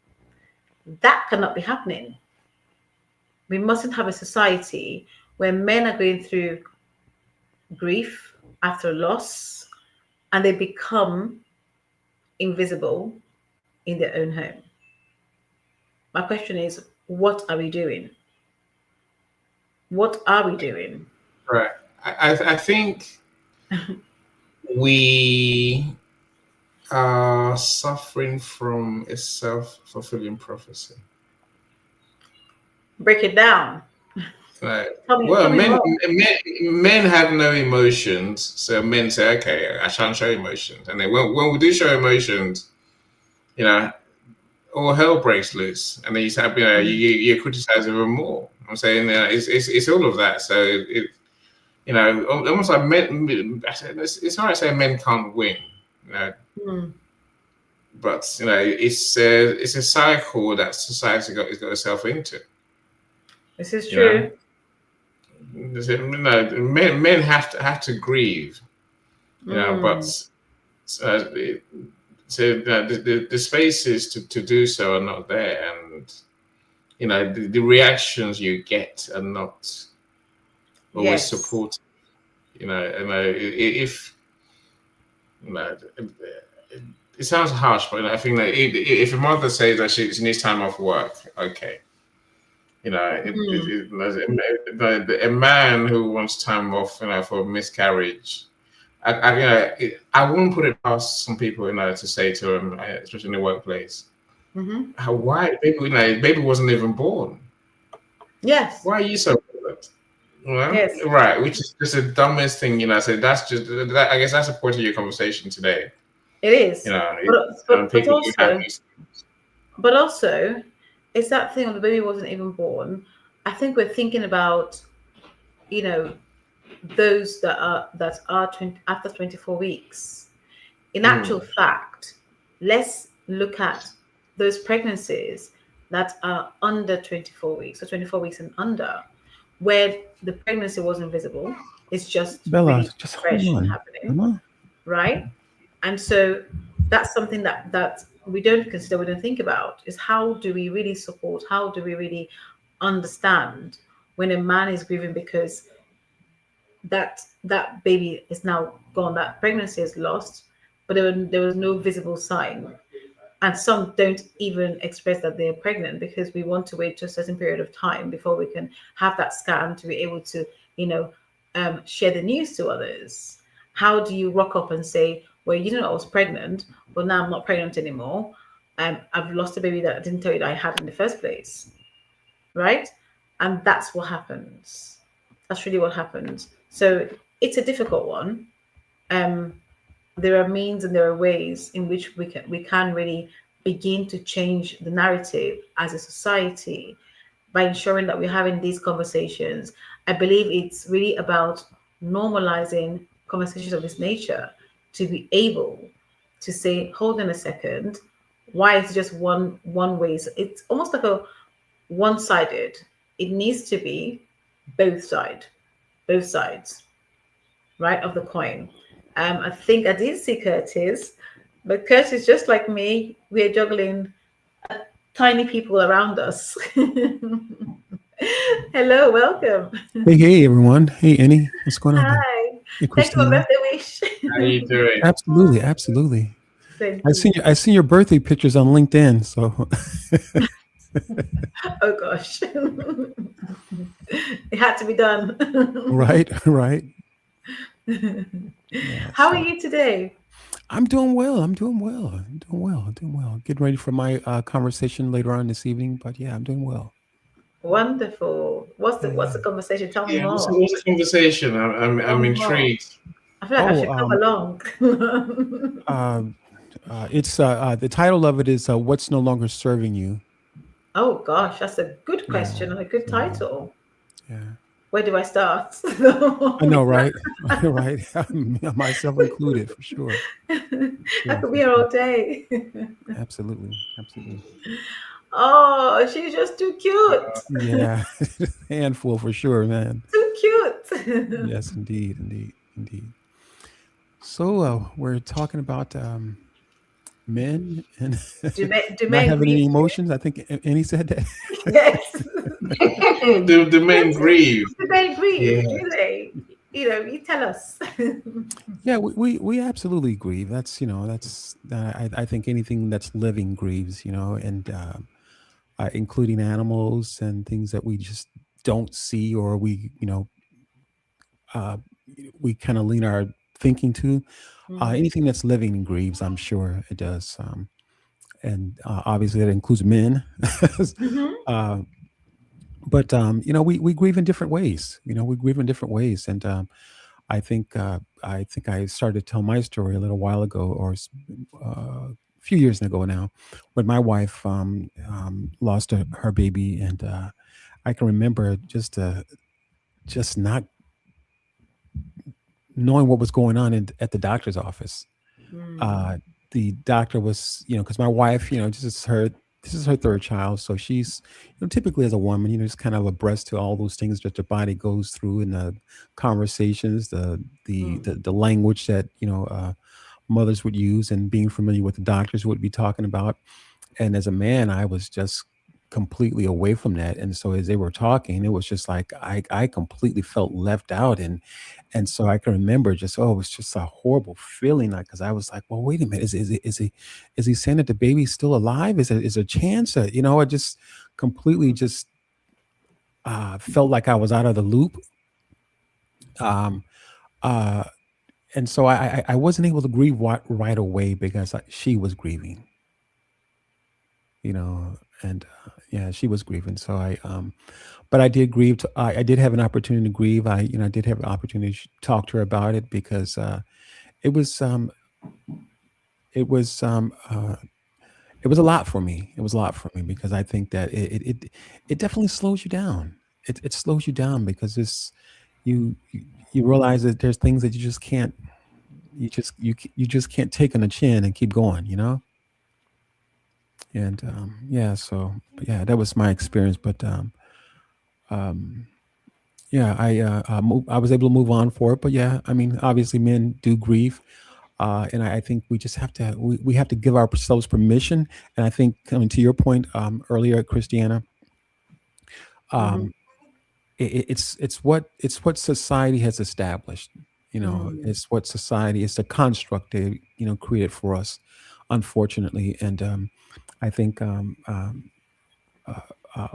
That cannot be happening. We mustn't have a society where men are going through grief after loss and they become invisible in their own home. My question is, what are we doing? What are we doing? Right. I think we are suffering from a self-fulfilling prophecy. Break it down. Right. Tell me, Well, tell me more. men have no emotions, so men say, "Okay, I shan't show emotions." And then when we do show emotions, you know, all hell breaks loose, and then you say, you criticize even more. I'm saying, it's all of that. So almost like men. It's not like saying men can't win, you know. Mm, But it's a cycle that society has got itself into. this is You know, true. men have to grieve. But Mm, uh, so the spaces to do so are not there, and the reactions you get are not always yes. supportive. If you know, it sounds harsh, but I think that if a mother says that she needs time off work, okay. Mm, A man who wants time off, for miscarriage, I wouldn't put it past some people, to say to him, especially in the workplace, hmm. why baby wasn't even born. Yes. Why are you so bothered? Yes. Right, which is just the dumbest thing, So that's just that. I guess that's the point of your conversation today. It is. But People do have also, these. but also, it's that thing of the baby wasn't even born. I think we're thinking about, you know, those that are 20, after 24 weeks. In actual Mm, fact, let's look at those pregnancies that are under 24 weeks, or 24 weeks and under, where the pregnancy wasn't visible. It's just Bella, really just hold fresh and on. happening, Come on. right? And so that's something that we don't consider, we don't think about, is how do we really support, how do we really understand when a man is grieving because that baby is now gone, that pregnancy is lost, but there was no visible sign. And some don't even express that they're pregnant because we want to wait to a certain period of time before we can have that scan to be able to, share the news to others. How do you rock up and say, well, you know, I was pregnant, but now I'm not pregnant anymore. I've lost a baby that I didn't tell you that I had in the first place, right? And that's what happens. That's really what happens. So it's a difficult one. Um, there are means and there are ways in which we can really begin to change the narrative as a society by ensuring that we're having these conversations. I believe it's really about normalizing conversations of this nature to be able to say, hold on a second, why is it just one way? So it's almost like a one-sided. It needs to be both sides, right, of the coin. I think I did see Curtis, but Curtis, just like me, we are juggling tiny people around us. Hello, welcome. Hey, everyone. Hey, Annie. What's going on, man? Hi. Hey, Thank you for Christina. birthday wish. How you doing? Absolutely, absolutely. Thank I you. seen I seen your birthday pictures on LinkedIn. So, Oh gosh. It had to be done. right, right. Yeah. How are So you today? I'm doing well. I'm doing well. I'm doing well. I'm doing well. Getting ready for my conversation later on this evening. But yeah, I'm doing well. Wonderful. Yeah, What's yeah. the conversation? Tell me Yeah, more. what's the conversation? I'm Tell me more. intrigued. I feel like I Oh, should come along. uh, it's the title of it is "What's No Longer Serving You." Oh gosh, that's a good Yeah. question and a good So title. yeah. Where do I start? I know, right? Right. Myself included, for sure. For I sure. could For be here sure. all day. Absolutely. Absolutely. Oh, she's just too cute. Yeah. Handful for sure, man. Too cute. Yes, indeed. Indeed. Indeed. So we're talking about men and Do not men having grieve any too? emotions. I think Annie said that. Yes. The men grieve. Do men Yeah. grieve? Do they? You tell us. Yeah, we absolutely grieve. That's, that's, I think anything that's living grieves, and including animals and things that we just don't see, or uh, we kind of lean our thinking to. Hmm. Anything that's living grieves, I'm sure it does. And obviously that includes men. Hmm. uh, but we grieve in different ways. We grieve in different ways, and I think I started to tell my story a little while ago, or a few years ago now, when my wife lost her baby, and I can remember just not knowing what was going on at the doctor's office. Mm. uh, the doctor was, because my wife, this is her third child, so she's, typically as a woman, just kind of abreast to all those things that the body goes through, and the conversations, the language that mothers would use, and being familiar with the doctors would be talking about. And as a man, I was just completely away from that. And so as they were talking, it was just like I completely felt left out. And so I can remember just, oh, it was just a horrible feeling, like, because I was like, well, wait a minute, is he saying that the baby's still alive? Is there a chance that, I just completely just felt like I was out of the loop. Um, uh, and so I wasn't able to grieve right away, because she was grieving, and yeah, she was grieving. So but I did grieve. I did have an opportunity to grieve. I did have an opportunity to talk to her about it, because it was, it was, it was a lot for me. It was a lot for me, because I think that it definitely slows you down. It slows you down, because you realize that there's things that you just can't, you just can't take on the chin and keep going, and yeah, so yeah, that was my experience. But um, yeah, I was able to move on for it. But yeah, I mean, obviously men do grieve. And I think we just have to, we have to give ourselves permission. And I think, coming to your point earlier, Christiana, Hmm. um, it's what society has established. Mm. It's what society, it's a construct they created for us, unfortunately. And I think uh, uh,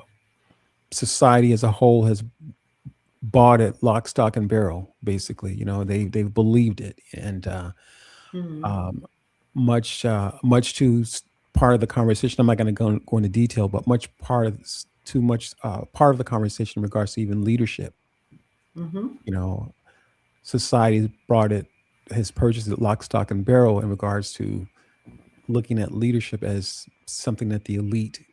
society as a whole has bought it lock, stock, and barrel. Basically, they've believed it, and Mm. um, much to part of the conversation. I'm not going to go into detail, but much part of too much part of the conversation in regards to even leadership. Hmm. You know, society has purchased it lock, stock, and barrel in regards to looking at leadership as something that the elite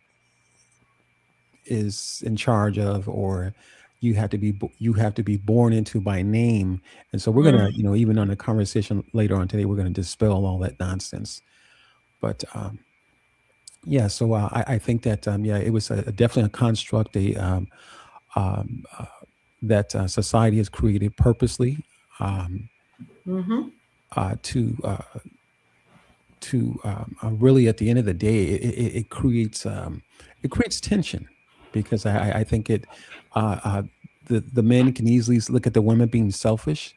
is in charge of, or you have to be born into by name. And so we're Mm. gonna, even on the conversation later on today, we're gonna dispel all that nonsense. But yeah, so I think that yeah, it was definitely a construct, um, uh, that society has created purposely, um, Hmm. uh, to uh, really, at the end of the day, it creates tension. because I think it the men can easily look at the women being selfish,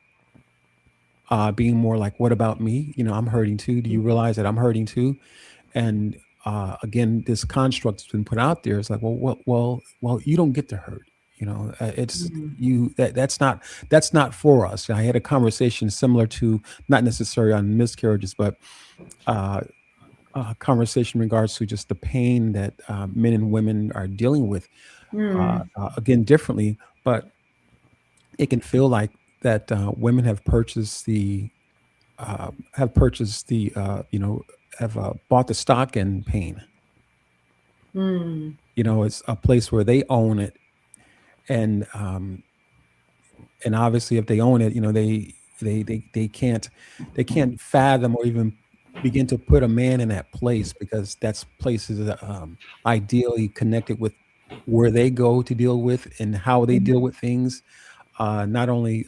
being more like, what about me? I'm hurting too. Do you realize that I'm hurting too? And again, this construct that's been put out there is like, well, you don't get to hurt. It's Mm. you that's not for us. I had a conversation similar to, not necessarily on miscarriages, but uh, a conversation in regards to just the pain that men and women are dealing with, Mm. again, differently, but it can feel like that women have bought the stock in pain. Mm. It's a place where they own it, and obviously, if they own it, they can't fathom or even begin to put a man in that place, because that's places ideally connected with where they go to deal with and how they deal with things, not only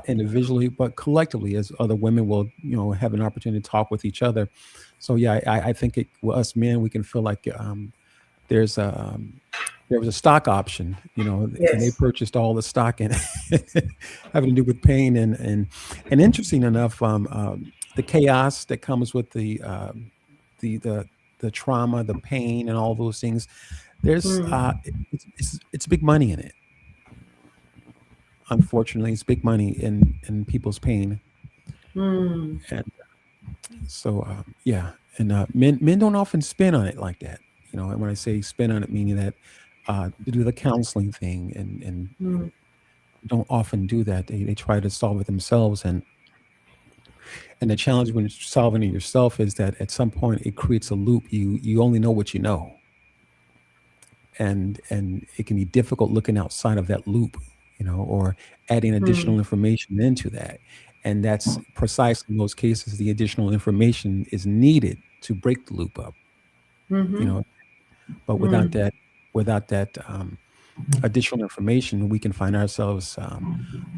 individually but collectively, as other women will have an opportunity to talk with each other. So yeah, I think us men, we can feel like there's a there was a stock option, and they Yes. purchased all the stock in having to do with pain, and interesting enough, the chaos that comes with the the the trauma, the pain, and all those things. There's Mm. it's big money in it. Unfortunately, it's big money in people's pain, Mm. and so yeah, and men don't often spin on it like that. And when I say spin on it, meaning that to do the counseling thing, and Mm. don't often do that. They try to solve it themselves, and the challenge when solving it yourself is that at some point it creates a loop. You only know what you know, and it can be difficult looking outside of that loop, or adding Mm. additional information into that. And that's precisely in those cases the additional information is needed to break the loop up. you Mm-hmm. know but without Mm. that additional information, we can find ourselves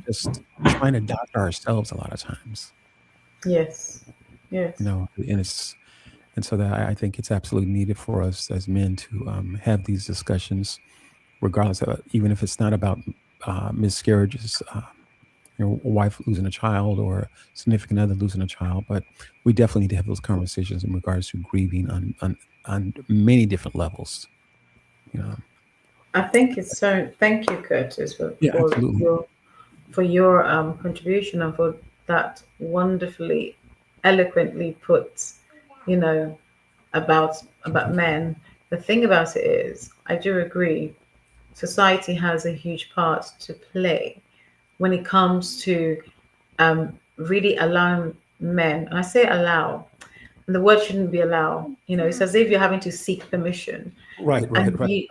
just trying to doctor ourselves a lot of times. Yes. Yes. And so that I think it's absolutely needed for us as men to have these discussions, regardless of, even if it's not about miscarriages, a wife losing a child or a significant other losing a child, but we definitely need to have those conversations in regards to grieving on many different levels. You know, I think it's so. Thank you, Curtis, for yeah, for absolutely. your for your contribution and for that wonderfully, eloquently put. You know about men. The thing about it is, I do agree. Society has a huge part to play when it comes to really allowing men. And I say allow. And the word shouldn't be allow. It's as if you're having to seek permission, Right, right, and right. you,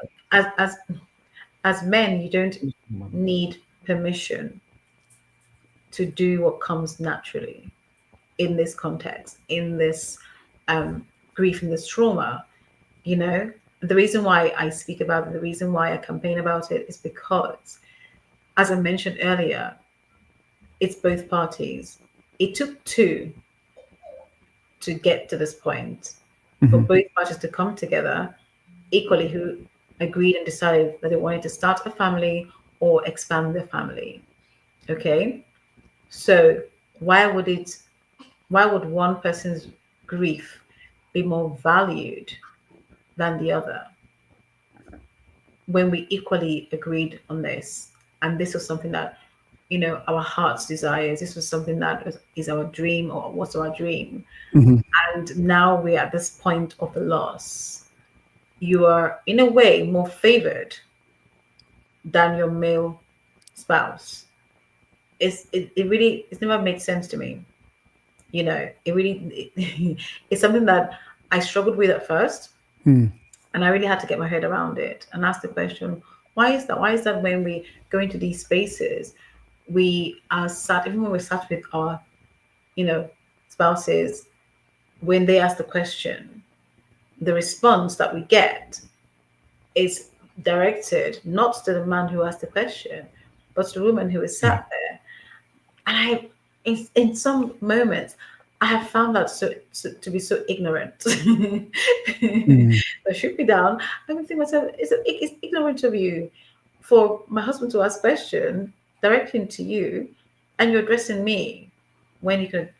as men, you don't need permission to do what comes naturally in this context, in this grief, in this trauma. You know, the reason why I speak about it, the reason why I campaign about it is because, as I mentioned earlier, it's both parties. It took two to get to this point, for Hmm. both parties to come together equally, who agreed and decided that they wanted to start a family or expand their family. Okay. So why would it why would one person's grief be more valued than the other when we equally agreed on this? And this was something that, our hearts desires. This was something that is our dream, or what's our dream. Hmm. And now we're at this point of the loss. You are, in a way, more favored than your male spouse. It's never made sense to me. It's something that I struggled with at first, Mm. and I really had to get my head around it and ask the question, why is that? Why is that when we go into these spaces, we are sat, even when we're sat with our, you know, spouses, when they ask the question, the response that we get is directed not to the man who asked the question, but to the woman who is Yeah. sat there. And in some moments, I have found that to be so ignorant. Mm. That shoot me down. I would think myself, it's ignorant of you for my husband to ask question directly to you, and you're addressing me when you could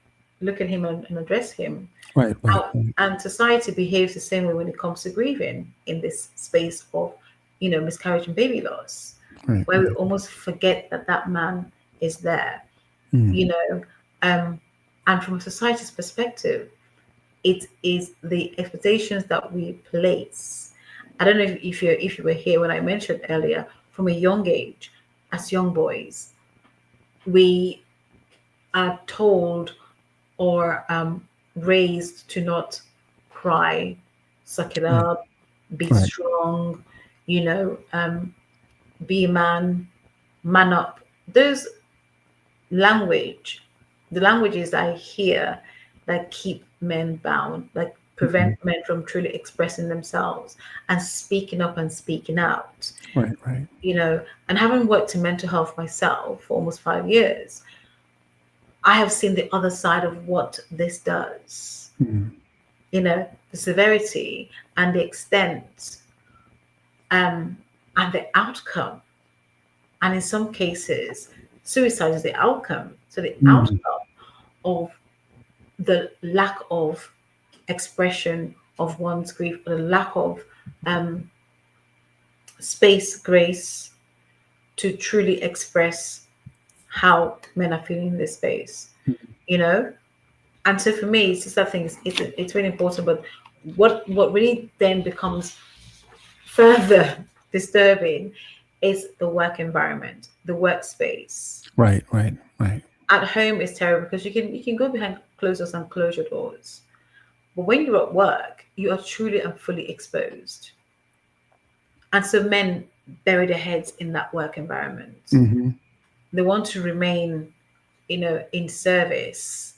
look at him and address him. Right, right, right, And society behaves the same way when it comes to grieving in this space of, miscarriage and baby loss, right, where we right. almost forget that that man is there, Mm. you know. And from a society's perspective, it is the expectations that we place. I don't know if you were here when I mentioned earlier, from a young age, as young boys, we are told or raised to not cry, suck it Right, up, be right, strong, be a man, man up. Those language, the languages I hear that keep men bound, like mhm, prevent men from truly expressing themselves and speaking up and speaking out, right, right. and having worked in mental health myself for almost 5 years, I have seen the other side of what this does, Mm. the severity and the extent, um, and the outcome. And in some cases, suicide is the outcome. So the Mm. outcome of the lack of expression of one's grief, or the lack of um, space, grace to truly express how men are feeling in this space, you know? And so for me, it's just that thing, it's really important. But what really then becomes further disturbing is the work environment, the workspace. Right, right, right. At home is terrible because you can go behind closed doors and close your doors. But when you're at work, you are truly and fully exposed. And so men bury their heads in that work environment. Hmm. They want to remain, in service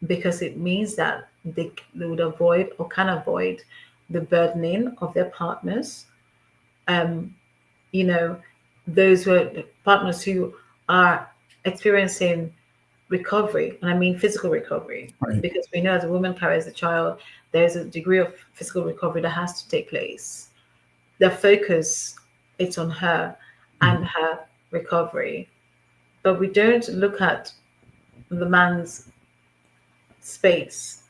because it means that they would avoid or can avoid the burdening of their partners. Um, you know, those who are partners who are experiencing recovery, and I mean physical recovery, Right. because we know as a woman carries a child, there's a degree of physical recovery that has to take place. The focus it's on her and Mhm. her recovery, but we don't look at the man's space.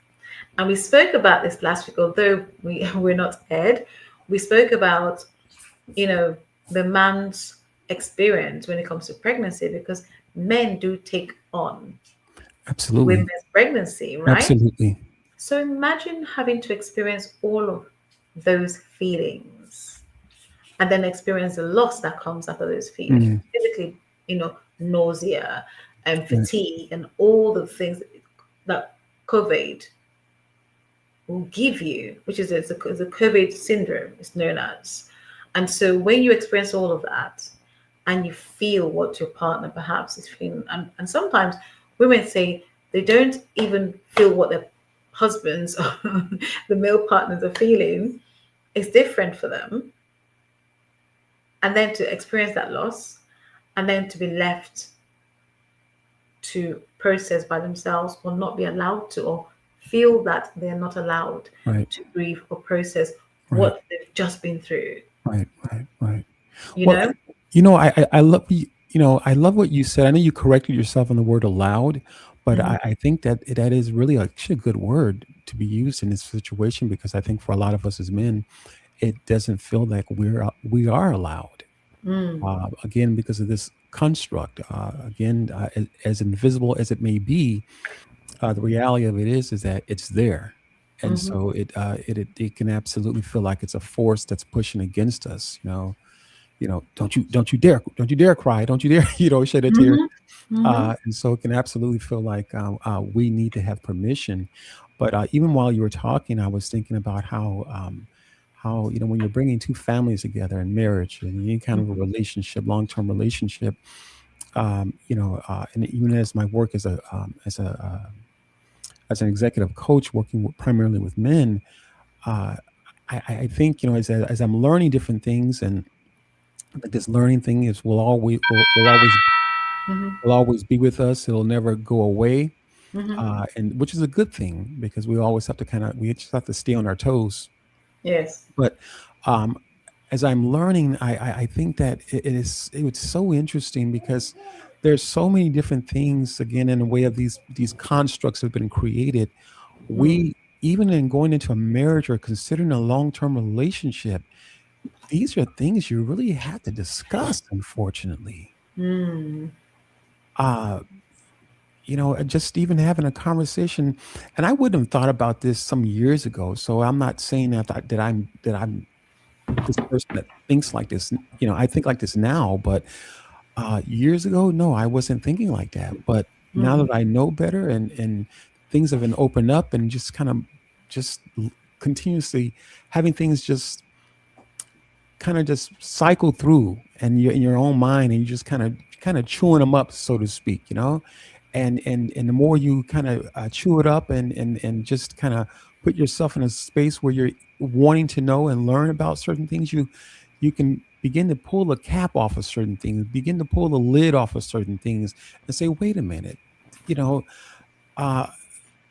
And we spoke about this last week, although we're not aired. We spoke about you know the man's experience when it comes to pregnancy, because men do take on Absolutely. women's pregnancy, right? Absolutely. So imagine having to experience all of those feelings and then experience the loss that comes after those feelings. Mm. Physically, nausea and Right. fatigue and all the things that COVID will give you, which is it's a COVID syndrome, it's known as. And so when you experience all of that and you feel what your partner perhaps is feeling, and sometimes women say they don't even feel what their husbands or the male partners are feeling, it's different for them. And then to experience that loss and then to be left to process by themselves or not be allowed to, or feel that they're not allowed Right. to grieve or process Right. what they've just been through, Right. Right. Right. you Well, know? I love I love what you said. I know you corrected yourself on the word allowed, but Mhm, I think that that is really actually a good word to be used in this situation, because I think for a lot of us as men, it doesn't feel like we are allowed. mm, Again, because of this construct. Again, as invisible as it may be, the reality of it is that it's there, and mhm, so it can absolutely feel like it's a force that's pushing against us. Don't you dare cry, don't you dare shed a tear. mhm, mhm, And so it can absolutely feel like we need to have permission. But even while you were talking, I was thinking about how when you're bringing two families together in marriage and any kind of a relationship, long-term relationship, and even as my work as an executive coach, working primarily with men, uh, I think as I'm learning different things, and like this learning thing is will always be with us. It'll never go away. Mm-hmm. and which is a good thing because we always have to we just have to stay on our toes. Yes. But um, as I'm learning, I think that it's so interesting because there's so many different things again in the way of these constructs have been created. Mm. We even in going into a marriage or considering a long-term relationship, these are things you really have to discuss, unfortunately. Mm. Uh, just even having a conversation, and I wouldn't have thought about this some years ago. So I'm not saying that I'm this person that thinks like this. I think like this now, but years ago, no, I wasn't thinking like that. But now Mm. that I know better and things have been opened up and just continuously having things just cycle through and you're in your own mind and you just kind of chewing them up, so to speak, and the more you kind of chew it up and just kind of put yourself in a space where you're wanting to know and learn about certain things, you can begin to pull the cap off of certain things, begin to pull the lid off of certain things and say, wait a minute, you know uh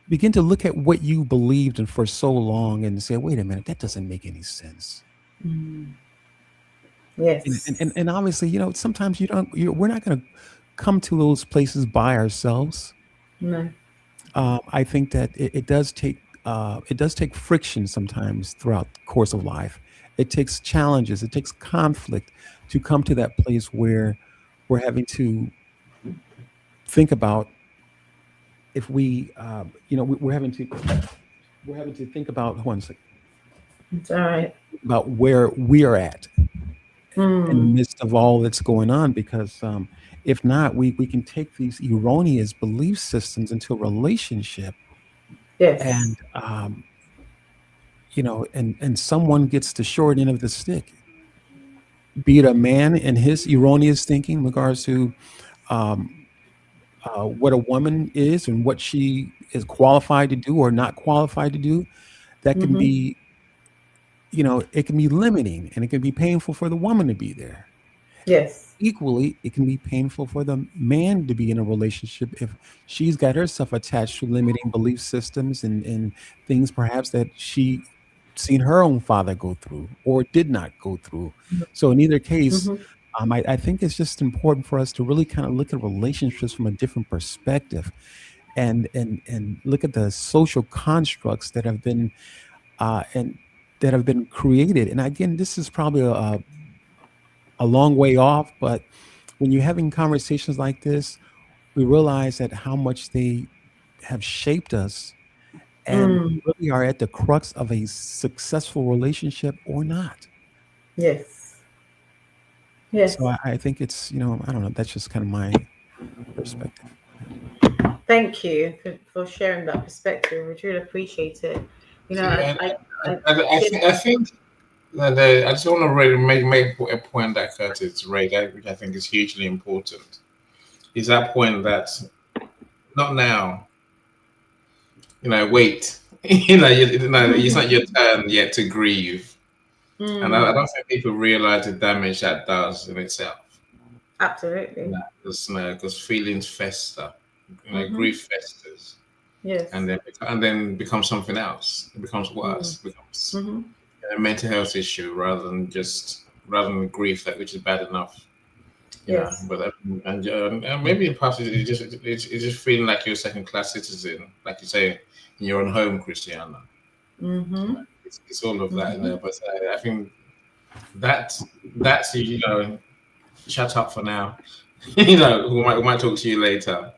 begin to look at what you believed in for so long and say, wait a minute, that doesn't make any sense. Mm. and Yes. and, and obviously, sometimes we're not going to come to those places by ourselves. No. I think that it does take friction sometimes throughout the course of life. It takes challenges, it takes conflict to come to that place where we're having to think about if we're having to think about one second, It's all right. about where we are at in the Mm. midst of all that's going on, because if not, we can take these erroneous belief systems into a relationship, Yes. and and someone gets the short end of the stick, be it a man and his erroneous thinking in regards to um, what a woman is and what she is qualified to do or not qualified to do. That can Mm-hmm. be, it can be limiting and it can be painful for the woman to be there. Yes. Equally, it can be painful for the man to be in a relationship if she's got herself attached to limiting belief systems and things perhaps that she seen her own father go through or did not go through. So in either case, Mm-hmm. I think it's just important for us to really kind of look at relationships from a different perspective and look at the social constructs and that have been created. And again, this is probably a long way off, but when you're having conversations like this, we realize that how much they have shaped us and Mm. really are at the crux of a successful relationship or not. Yes. So Yes. I think it's, I don't know, that's just kind of my perspective. Thank you for sharing that perspective. We truly appreciate it. See, I think I just want to really make a point that Curtis raised, which I think is hugely important. Is that point that not now, wait, it's not your turn yet to grieve, and I mm, don't think people realize the damage that does in itself. absolutely. Because feelings fester, Mm-hmm. grief festers, Yes. and then becomes something else. It becomes Mm. worse. It becomes Mm-hmm. a mental health issue rather than grief, which is bad enough. Yes. But and maybe in part it's just feeling like you're a second class citizen, like you say in your own home, Christiana. Mm-hmm. It's all of that in Mm-hmm. there. But I think that's shut up for now. We might talk to you later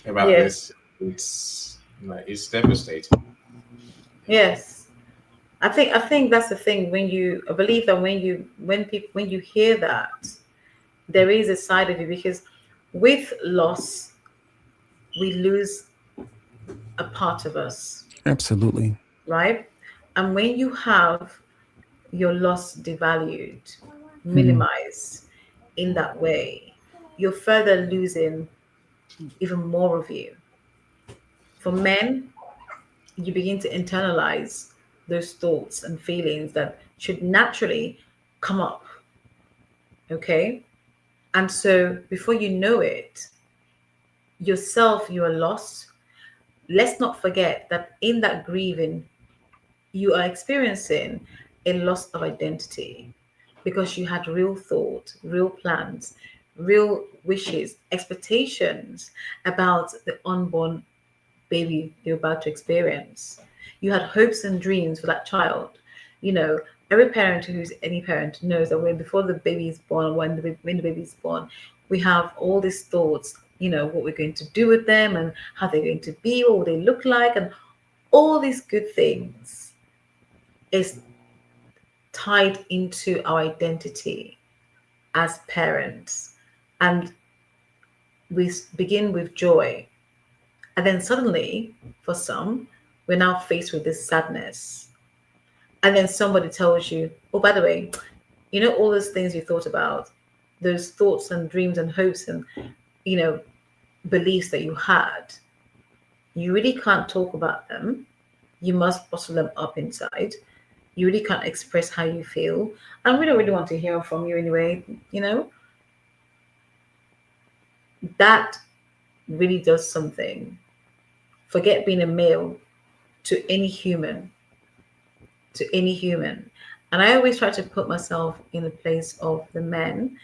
about Yes. this. It's devastating. Yes. I think that's the thing. I believe that when you hear that, there is a side of it because with loss, we lose a part of us, Absolutely. right? And when you have your loss devalued, Mhm. minimized in that way, you're further losing even more of you. For men, you begin to internalize those thoughts and feelings that should naturally come up. Okay. And so before you know it, yourself, you are lost. let's not forget that in that grieving, you are experiencing a loss of identity because you had real thought, real plans, real wishes, expectations about the unborn baby you're about to experience. You had hopes and dreams for that child. You know, every parent who's any parent knows that when before the baby is born, when the baby is born, we have all these thoughts. You know what we're going to do with them and how they're going to be, what will they look like, and all these good things is tied into our identity as parents. And we begin with joy. And then suddenly, for some, we're now faced with this sadness. And then somebody tells you, oh, by the way, you know, all those things you thought about, those thoughts and dreams and hopes and, you know, beliefs that you had, you really can't talk about them. You must bottle them up inside. You really can't express how you feel. And we don't really want to hear from you anyway, you know, that really does something. Forget being a male to any human, to any human. And I always try to put myself in the place of the men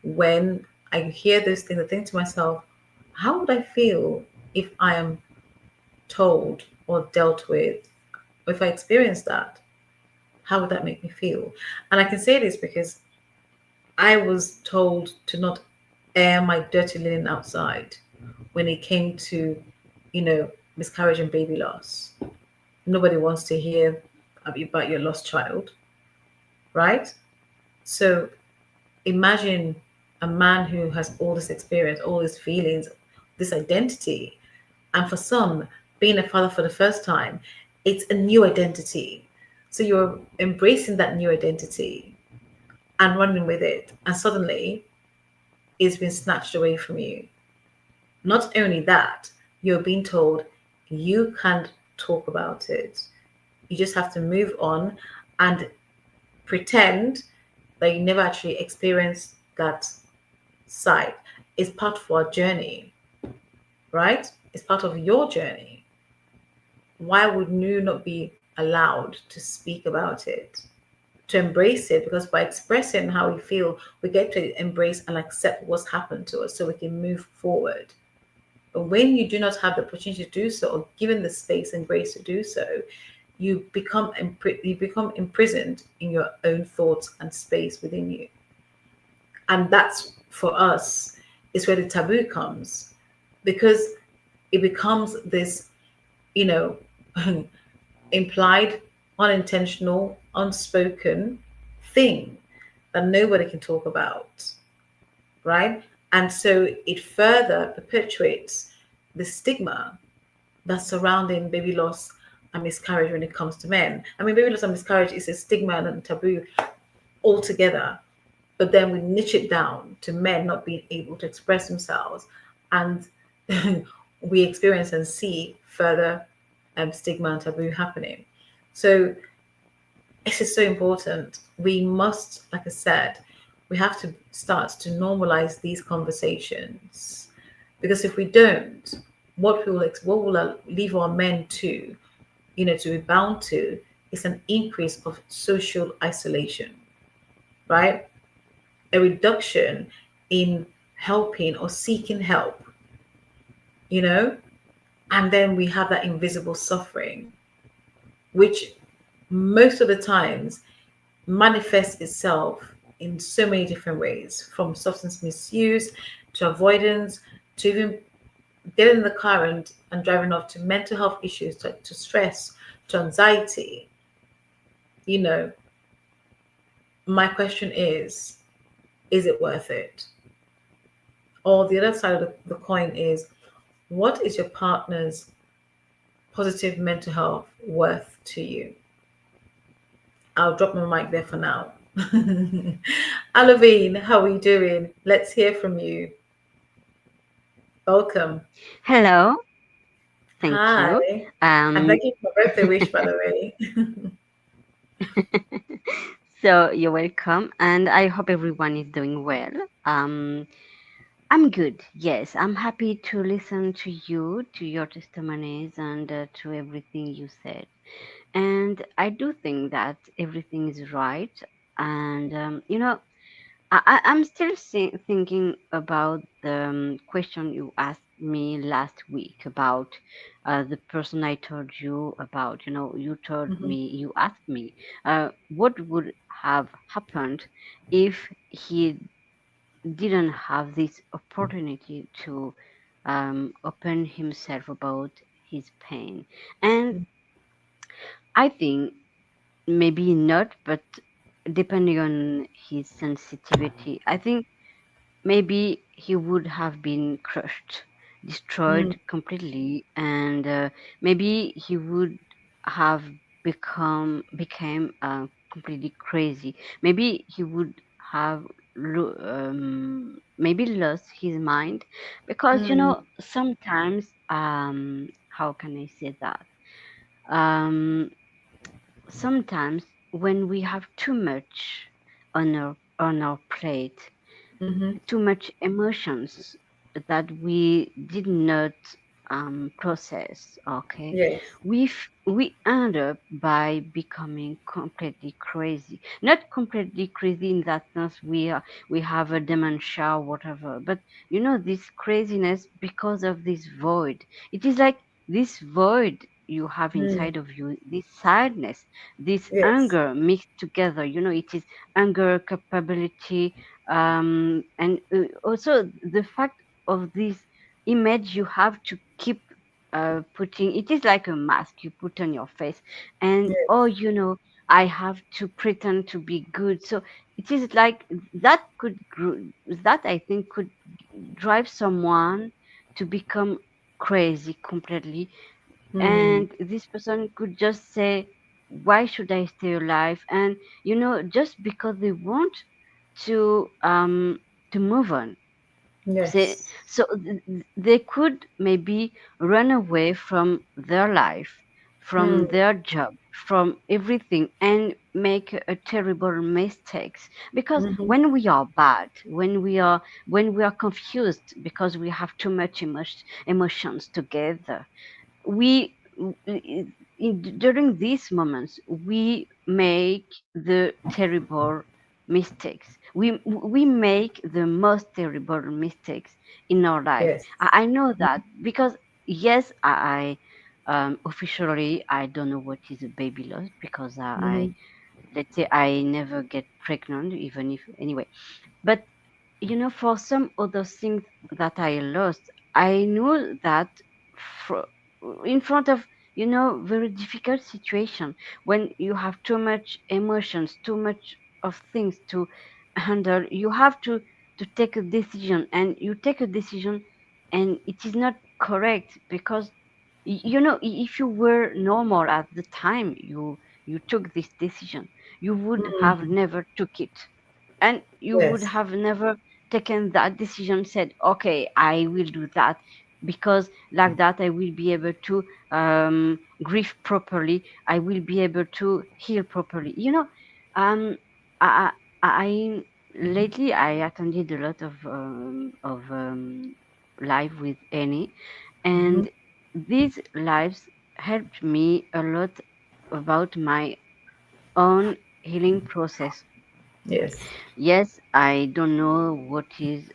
when I hear those things. I think to myself, how would I feel if I am told or dealt with, or if I experience that? How would that make me feel? And I can say this because I was told to not air my dirty linen outside when it came to, you know, miscarriage and baby loss. Nobody wants to hear about your lost child, right? So imagine a man who has all this experience, all these feelings, this identity. And for some, being a father for the first time, it's a new identity. So you're embracing that new identity and running with it. And suddenly it's been snatched away from you. Not only that, you're being told you can't talk about it. You just have to move on and pretend that you never actually experienced that side. It's part of our journey, right? It's part of your journey. Why would you not be allowed to speak about it, to embrace it? Because by expressing how we feel, we get to embrace and accept what's happened to us so we can move forward. But when you do not have the opportunity to do so, or given the space and grace to do so, you become imprisoned in your own thoughts and space within you. And that's, for us, is where the taboo comes, because it becomes this, you know, implied, unintentional, unspoken thing that nobody can talk about, right? And so it further perpetuates the stigma that's surrounding baby loss and miscarriage when it comes to men. I mean, baby loss and miscarriage is a stigma and a taboo altogether, but then we niche it down to men not being able to express themselves, and we experience and see further stigma and taboo happening. So this is so important. We must, like I said, we have to start to normalize these conversations, because if we don't, what will leave our men to, you know, to be bound to, is an increase of social isolation, right? A reduction in helping or seeking help, you know, and then we have that invisible suffering, which most of the times manifests itself in so many different ways, from substance misuse to avoidance to even getting in the car and driving off, to mental health issues, to stress, to anxiety. You know, my question is it worth it? Or the other side of the coin is, what is your partner's positive mental health worth to you? I'll drop my mic there for now. Alavine, how are you doing? Let's hear from you. Welcome. Hello, thank you. Hi. And thank you for birthday wish, by the way. So you're welcome, and I hope everyone is doing well. Um, I'm good. Yes, I'm happy to listen to you, to your testimonies, and to everything you said. And I do think that everything is right. And I'm still thinking about the question you asked me last week about the person I told you about. You told Mm-hmm. me, you asked me, what would have happened if he didn't have this opportunity to open himself about his pain. And I think maybe not, but depending on his sensitivity, I think maybe he would have been crushed, Mm-hmm. destroyed completely, and maybe he would have became completely crazy. Maybe he would have maybe lost his mind, because sometimes how can I say that, um sometimes when we have too much on our plate, Mm-hmm. too much emotions that we did not process, okay, Yes. we end up by becoming completely crazy. Not completely crazy in that sense we have a dementia or whatever, but this craziness because of this void. It is like this void you have Mm. inside of you, this sadness, this Yes. anger mixed together. It is anger, capability, and also the fact of this image you have to keep putting. It is like a mask you put on your face, and oh, Yes. I have to pretend to be good. So it is like that that I think could drive someone to become crazy completely. Mm. And this person could just say, why should I stay alive? And just because they want to move on. So, Yes. they could maybe run away from their life, from Mm. their job, from everything, and make a terrible mistakes. Because Mm-hmm. when we are bad, when we are confused because we have too much emotions together, we during these moments we make the terrible mistakes. We make the most terrible mistakes in our life. Yes. I know that because yes, officially I don't know what is a baby loss, because I Mm-hmm. let's say I never get pregnant, even if anyway. But for some other things that I lost, I knew that fr- in front of very difficult situation, when you have too much emotions, too much of things to handle, you have to take a decision, and you take a decision, and it is not correct, because if you were normal at the time you took this decision, you would have Mm. never took it, and you would Yes. have never taken that decision, said, okay, I will do that, because like that I will be able to grieve properly, I will be able to heal properly. um i I lately I attended a lot of live with Annie, Mm-hmm. and these lives helped me a lot about my own healing process. Yes. Yes, I don't know what is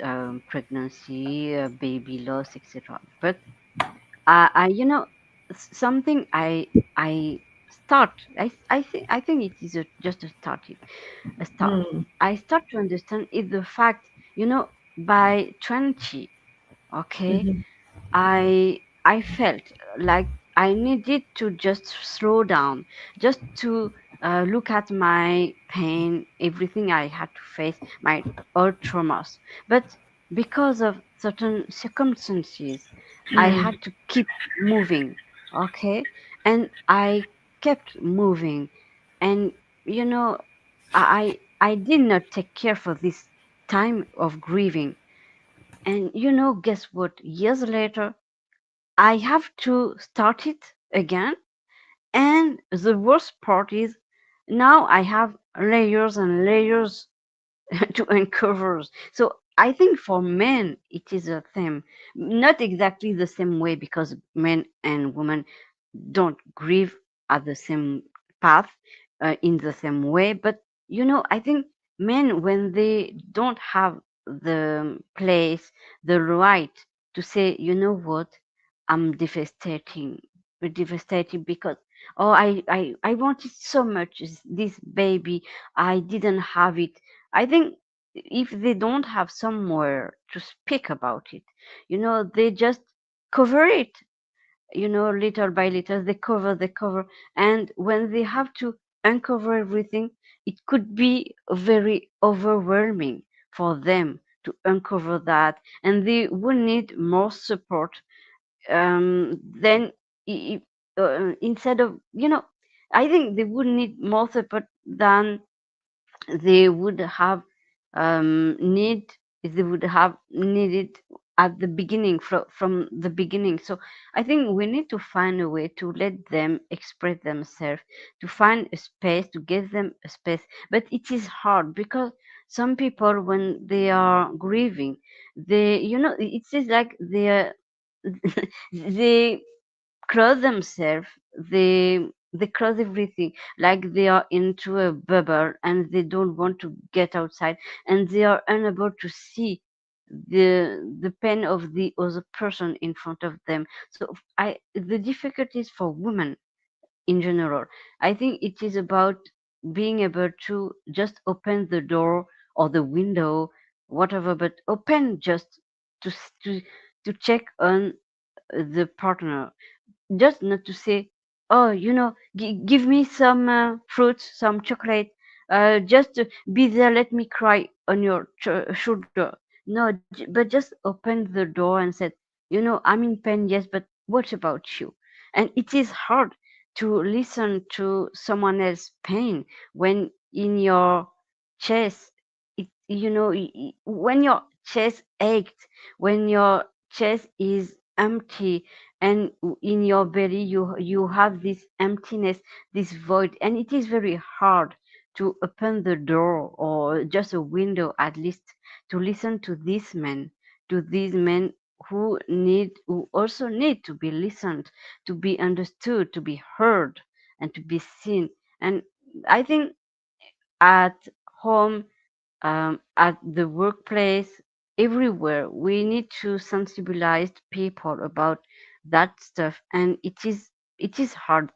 pregnancy, baby loss, etc. But something I start. I think it is just a start. Mm. I start to understand is the fact. By 20, okay, Mm-hmm. I felt like I needed to just slow down, just to look at my pain, everything I had to face, my old traumas. But because of certain circumstances, I Mm. had to keep moving, okay? And I kept moving, and you know, I did not take care for this time of grieving. And guess what? Years later, I have to start it again. And the worst part is now I have layers and layers to uncover. So I think for men it is a theme, not exactly the same way, because men and women don't grieve at the same path, in the same way. But I think men, when they don't have the place, the right to say, you know what, I'm devastating because, oh, I wanted so much this baby, I didn't have it. I think if they don't have somewhere to speak about it, they just cover it, little by little. They cover, and when they have to uncover everything, it could be very overwhelming for them to uncover that, and they will need more support. Then i- instead of, I think they would need more support than they would have need if they would have needed at the beginning, from the beginning. So I think we need to find a way to let them express themselves, to find a space, to give them a space. But it is hard because some people, when they are grieving, it is like they are they close themselves, they close everything, like they are into a bubble and they don't want to get outside, and they are unable to see the pain of the other person in front of them. So the difficulties for women in general, I think it is about being able to just open the door or the window, whatever, but open just to to check on the partner, just not to say, oh, give me some fruits, some chocolate, just be there, let me cry on your shoulder. No, but just open the door and said, I'm in pain, yes, but what about you? And it is hard to listen to someone else's pain when in your chest, when your chest ached, when your chest is empty, and in your belly you have this emptiness, this void, and it is very hard to open the door or just a window, at least, to listen to these men who also need to be listened, to be understood, to be heard, and to be seen. And I think at home, at the workplace, everywhere, we need to sensibilize people about that stuff. And it is hard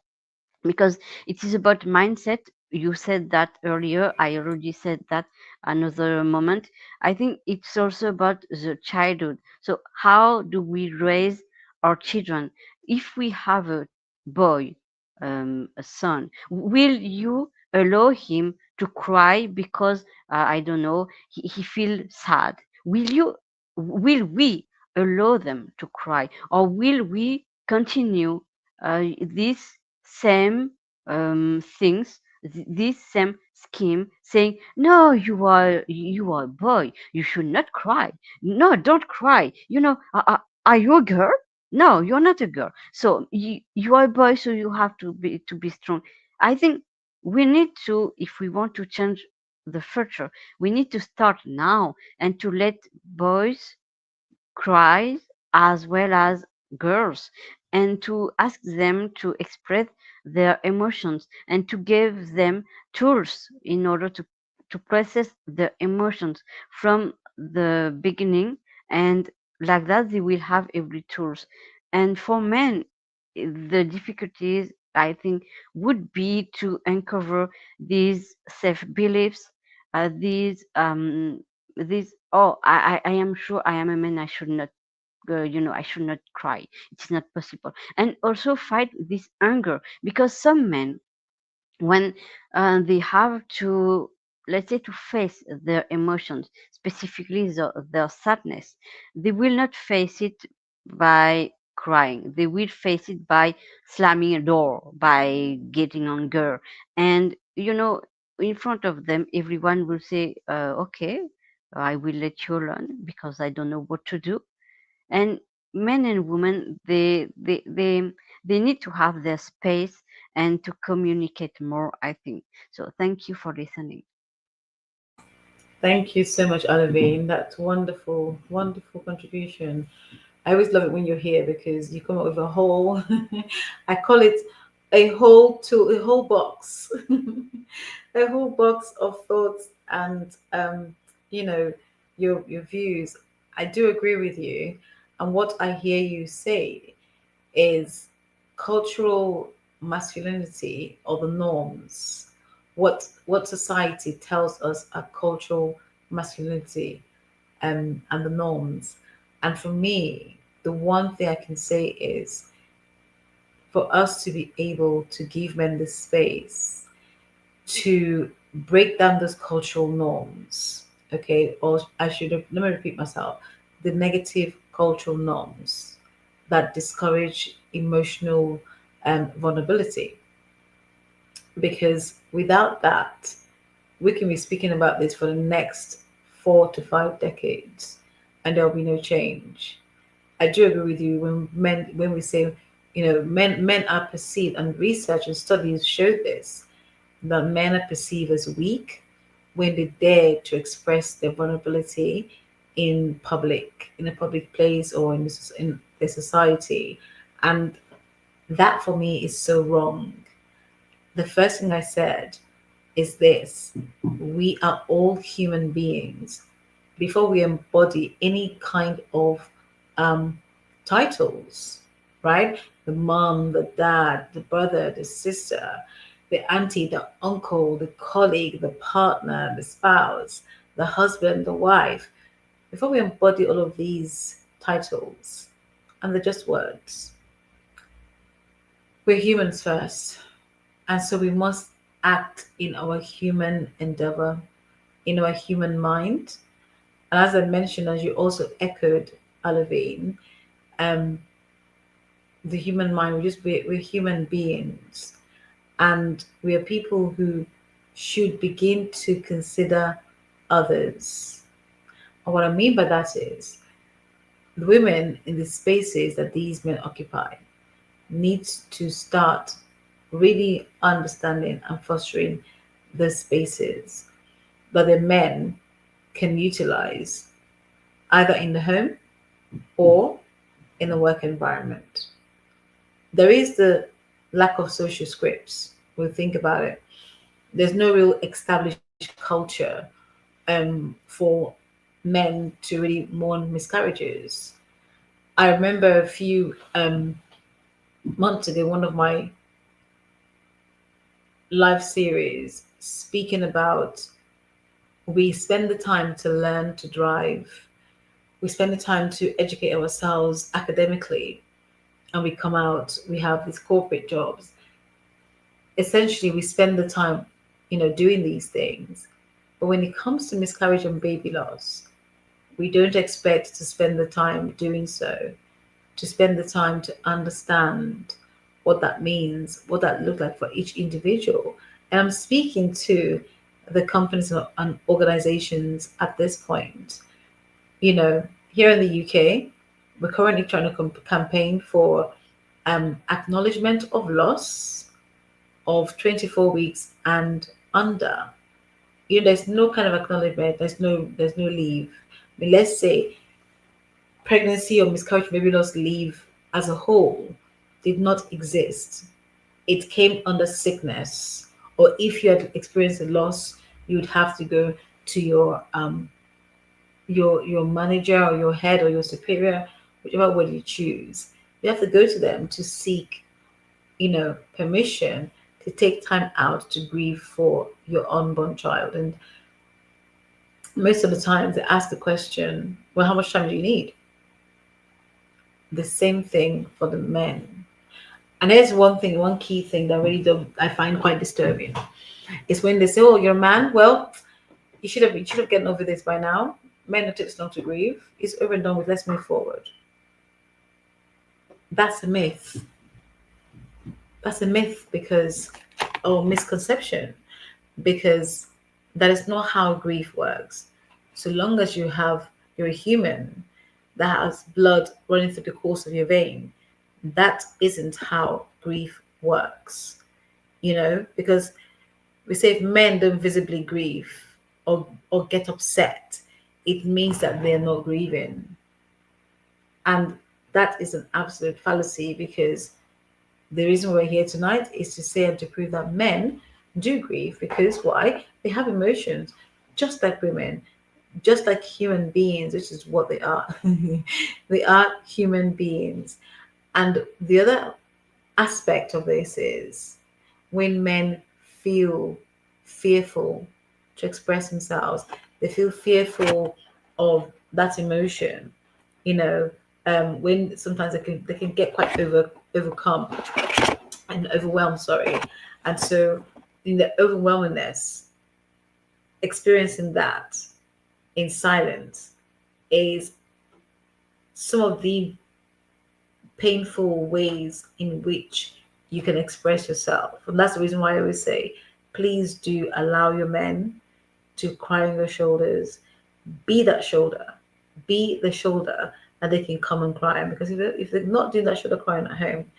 because it is about mindset. You said that earlier, I already said that another moment. I think it's also about the childhood. So how do we raise our children? If we have a boy, a son, will you allow him to cry because, I don't know, he feels sad? Will we allow them to cry, or will we continue this same things, this same scheme, saying, no, you are a boy, you should not cry, no, don't cry, are you a girl? No, you're not a girl, so you are a boy, so you have to be strong. I think we need to, if we want to change the future, we need to start now, and to let boys cries as well as girls, and to ask them to express their emotions, and to give them tools in order to process the emotions from the beginning, and like that they will have every tools. And for men, the difficulties, I think, would be to uncover these self beliefs, these, oh, I am sure I am a man, I should not, I should not cry, it's not possible. And also fight this anger, because some men, when they have to, let's say, to face their emotions, specifically their sadness, they will not face it by crying, they will face it by slamming a door, by getting anger. And in front of them, everyone will say, okay, I will let you alone because I don't know what to do. And men and women, they need to have their space and to communicate more, I think. So thank you for listening. Thank you so much, Alavine. That's wonderful, wonderful contribution. I always love it when you're here because you come up with a whole, I call it a whole box, a whole box of thoughts and you know, your views. I do agree with you, and what I hear you say is cultural masculinity or the norms. What society tells us are cultural masculinity and the norms. And for me, the one thing I can say is for us to be able to give men the space to break down those cultural norms, okay, or I should let me repeat myself, the negative cultural norms that discourage emotional vulnerability. Because without that, we can be speaking about this for the next 4 to 5 decades and there'll be no change. I do agree with you when we say, men are perceived, and research and studies show this, that men are perceived as weak when they dare to express their vulnerability in a public place or in the society. And that for me is so wrong. The first thing I said is this: we are all human beings. Before we embody any kind of um, titles, right? The mom, the dad, the brother, the sister, the auntie, the uncle, the colleague, the partner, the spouse, the husband, the wife. Before we embody all of these titles, and they're just words, we're humans first. And so we must act in our human endeavor, in our human mind. And as I mentioned, as you also echoed, Alavine, um, the human mind, we're human beings. And we are people who should begin to consider others. And what I mean by that is the women in the spaces that these men occupy needs to start really understanding and fostering the spaces that the men can utilize either in the home or in the work environment. There is the lack of social scripts. We'll think about it. There's no real established culture for men to really mourn miscarriages. I remember a few months ago, one of my live series speaking about we spend the time to learn to drive, we spend the time to educate ourselves academically, and we come out, we have these corporate jobs. Essentially, we spend the time, doing these things. But when it comes to miscarriage and baby loss, we don't expect to spend the time doing so, to spend the time to understand what that means, what that looked like for each individual. And I'm speaking to the companies and organizations at this point. Here in the UK, we're currently trying to campaign for acknowledgement of loss of 24 weeks and under. There's no kind of acknowledgement. There's no leave. I mean, let's say pregnancy or miscarriage, baby loss leave as a whole did not exist. It came under sickness, or if you had experienced a loss, you would have to go to your manager or your head or your superior, whichever word you choose. You have to go to them to seek, permission to take time out to grieve for your unborn child. And most of the time they ask the question, well, how much time do you need? The same thing for the men. And there's one key thing that I find quite disturbing is when they say, oh, you're a man, well, you should have gotten over this by now. Men don't take this long to grieve. It's over and done with. Let's move forward. That's a myth. That's a myth or misconception, because that is not how grief works. So long as you're a human that has blood running through the course of your vein, that isn't how grief works. Because we say if men don't visibly grieve or get upset, it means that they're not grieving. And that is an absolute fallacy, because the reason we're here tonight is to say and to prove that men do grieve. Because why? They have emotions, just like women, just like human beings, which is what they are. They are human beings. And the other aspect of this is when men feel fearful to express themselves, they feel fearful of that emotion, you know, when sometimes they can get quite overcome and overwhelmed, sorry. And so in the overwhelmingness, experiencing that in silence is some of the painful ways in which you can express yourself. And that's the reason why I always say, please do allow your men to cry on your shoulders. Be that shoulder. Be the shoulder that they can come and cry on. Because if they're not doing that shoulder crying at home,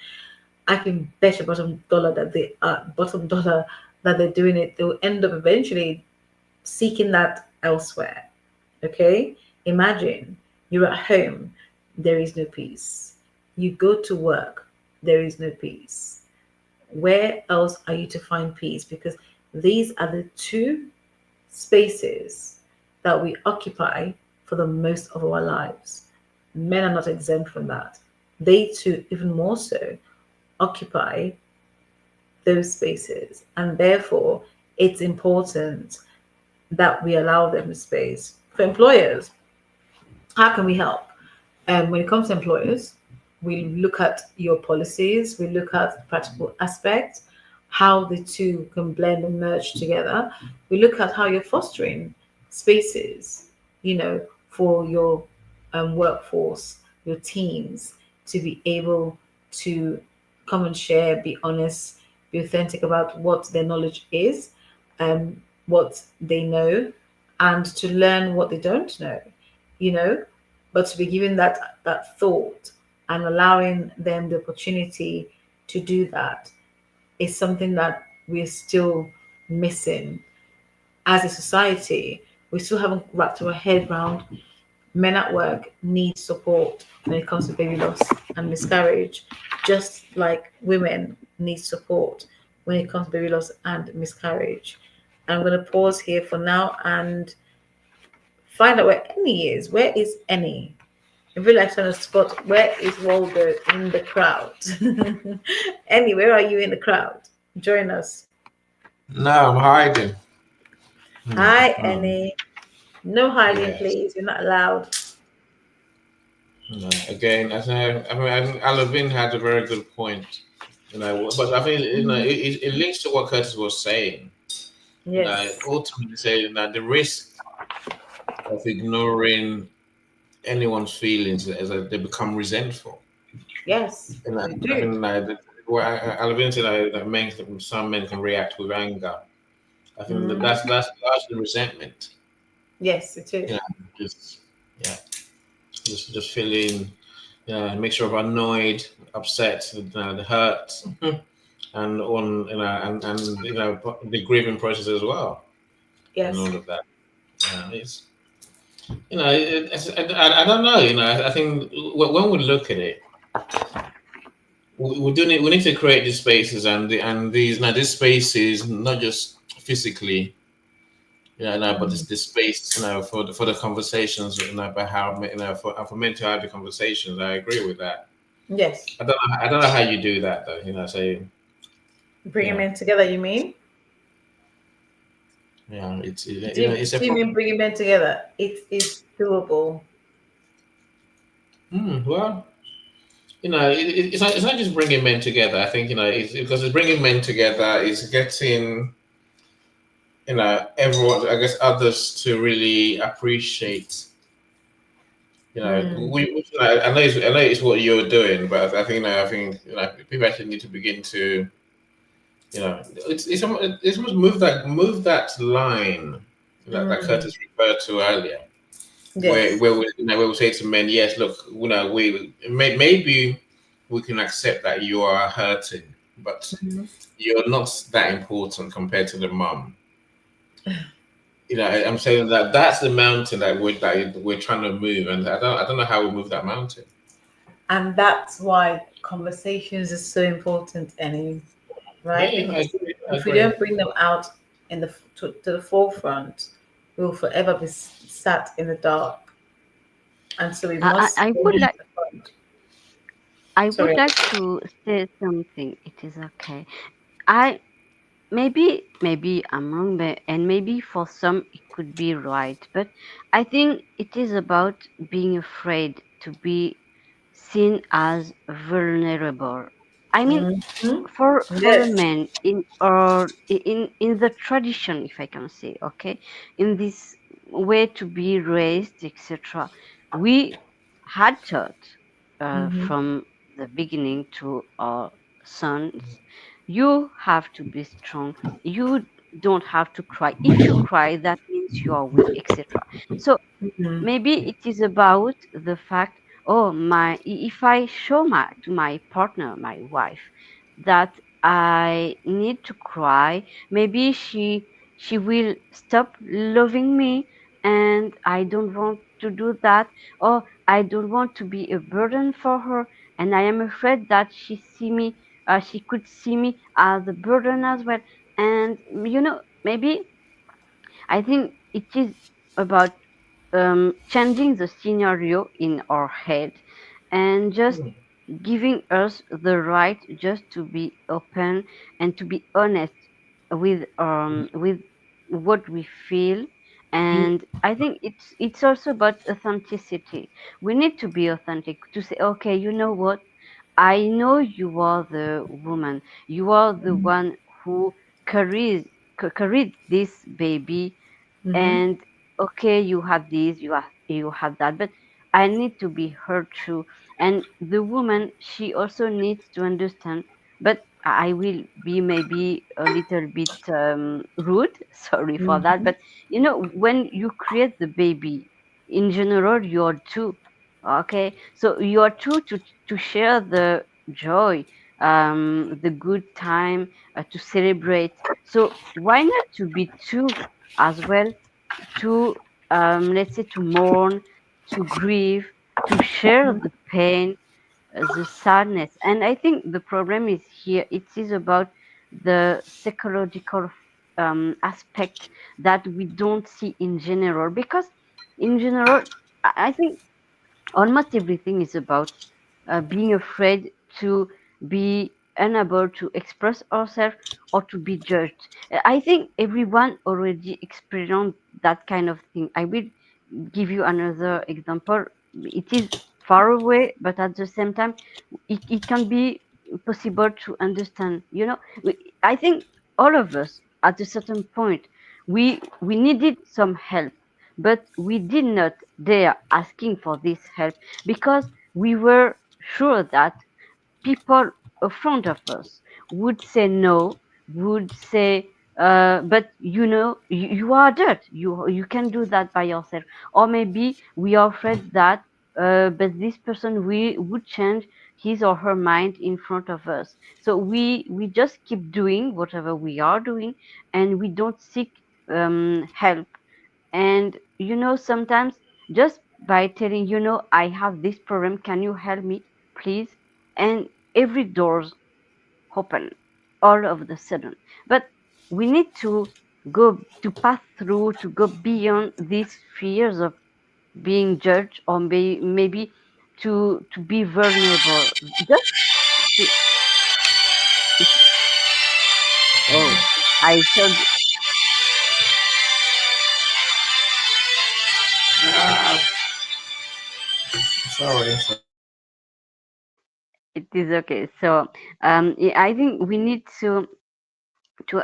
I can bet your bottom dollar that they're doing it. They'll end up eventually seeking that elsewhere. Okay? Imagine you're at home, there is no peace. You go to work, there is no peace. Where else are you to find peace? Because these are the two spaces that we occupy for the most of our lives. Men are not exempt from that. They too, even more so, occupy those spaces. And therefore, it's important that we allow them space. For employers, how can we help? When it comes to employers, we look at your policies, we look at practical aspects, how the two can blend and merge together. We look at how you're fostering spaces, for your workforce, your teams to be able to come and share, be honest, be authentic about what their knowledge is, what they know, and to learn what they don't know, but to be given that thought and allowing them the opportunity to do that is something that we're still missing as a society. We still haven't wrapped our head around men at work need support when it comes to baby loss and miscarriage, just like women need support when it comes to baby loss and miscarriage. I'm going to pause here for now and find out where Annie is. Where is Annie? I feel like trying to spot where is Waldo in the crowd. Annie, where are you in the crowd? Join us. No, I'm hiding. Hi, Annie. No hiding, Yes. please. You're not allowed. No, again, I think Alavin had a very good point. But I think it links to what Curtis was saying. Yes. Ultimately saying that the risk of ignoring anyone's feelings is that they become resentful. Yes, And they I do. think Alavin said that some men can react with anger. I think that's largely resentment. Yes, it is. Just yeah, just feeling a mixture of annoyed, upset, the hurt, and on and the grieving process as well, and Yes. all of that. It's I don't know. I think when we look at it, we do need to create these spaces and these spaces not just physically. But it's Mm. the space, for the conversations, about how, for men to have the conversations. I agree with that. Yes. I don't know how you do that though. So Bring yeah, men together, you mean? it's a Do you problem. mean bringing men together? It is doable. Well, it's not just bringing men together. I think it's because it's bringing men together. It's getting everyone, I guess, others to really appreciate. Mm. I know it's what you're doing, but I think people actually need to begin to it's almost move that line that Mm. Curtis referred to earlier, Yes. where we say to men, yes, look, maybe we can accept that you are hurting, but Mhm. you're not that important compared to the mum. I'm saying that that's the mountain that we're trying to move, and I don't know how we move that mountain. And that's why conversations is so important, and Yeah, right? yeah, I Because agree. I if we agree. don't bring them out in to the forefront, we will forever be sat in the dark. And so we must I bring would it like to the front. I would Sorry. like to say something. It is okay. I maybe I'm wrong, and maybe for some it could be right, but I think it is about being afraid to be seen as vulnerable. I mean, Hmm. for a Yes. man in the tradition, if I can say, okay, in this way to be raised, etc., we had taught Hmm. from the beginning to our sons, you have to be strong, you don't have to cry. If you cry, that means you are weak, etc. So Hmm. maybe it is about the fact, oh, if I show to my partner, my wife, that I need to cry, maybe she will stop loving me, and I don't want to do that, or I don't want to be a burden for her, and I am afraid that she could see me as a burden as well. And maybe I think it is about changing the scenario in our head, and just giving us the right just to be open and to be honest with what we feel. And I think it's also about authenticity. We need to be authentic, to say, okay, you know what, I know you are the woman, you are the one who carried this baby, Hmm. and okay, you had this, you had that, but I need to be heard too. And the woman, she also needs to understand, but I will be maybe a little bit rude, sorry for that, Hmm. but when you create the baby, in general you're two, okay, so you're two to share the joy, the good time, to celebrate. So why not to be two as well, to let's say, to mourn, to grieve, to share the pain, the sadness. And I think the problem is here, it is about the psychological aspect that we don't see in general, because in general I think almost everything is about being afraid to be unable to express ourselves or to be judged. I think everyone already experienced that kind of thing. I will give you another example. It is far away, but at the same time, it can be possible to understand. I think all of us at a certain point, we needed some help, but we did not dare asking for this help, because we were sure that people in front of us would say no, would say, but you are adult, you can do that by yourself. Or maybe we are afraid that, but this person we would change his or her mind in front of us. So we just keep doing whatever we are doing, and we don't seek help. And sometimes, just by telling, I have this problem, can you help me, please? And every door's open all of the sudden. But we need to pass through, to go beyond these fears of being judged, or maybe to be vulnerable. Just to, oh, I thought Sorry. it is okay. So I think we need to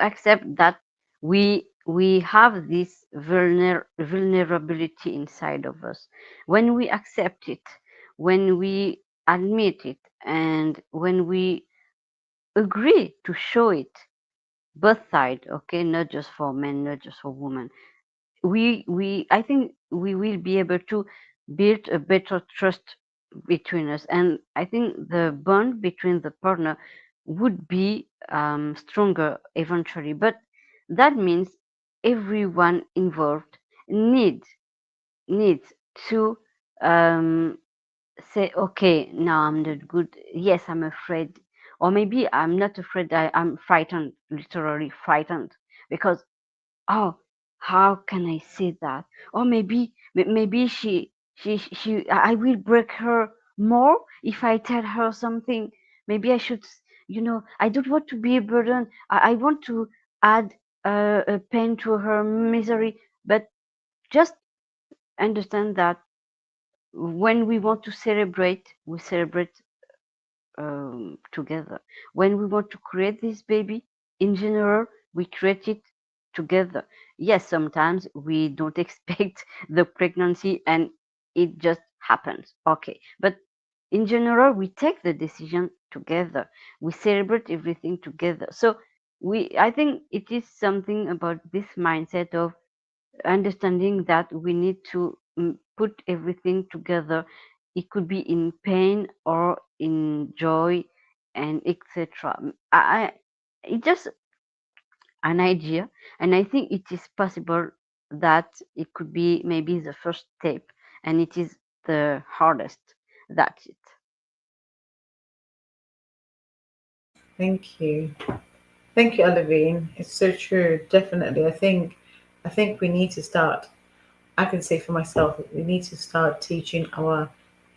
accept that we have this vulnerability inside of us. When we accept it, when we admit it, and when we agree to show it, both sides, okay, not just for men, not just for women, we I think we will be able to build a better trust between us. And I think the bond between the partner would be stronger eventually. But that means everyone involved needs needs to um, say, okay, now I'm not good. Yes, I'm afraid, or maybe I'm not afraid. I'm frightened, literally frightened, because oh, how can I say that? Or maybe I will break her more if I tell her something. Maybe I should, I don't want to be a burden. I want to add a pain to her misery, but just understand that when we want to celebrate, we celebrate together. When we want to create this baby, in general, we create it together. Yes, sometimes we don't expect the pregnancy and it just happens. Okay. But in general, we take the decision together. We celebrate everything together. So I think it is something about this mindset of understanding that we need to put everything together. It could be in pain or in joy, and etc. It's just an idea, and I think it is possible that it could be maybe the first step, and it is the hardest. That's it. Thank you. Thank you, Olivine. It's so true. Definitely. I think we need to start. I can say for myself, we need to start teaching our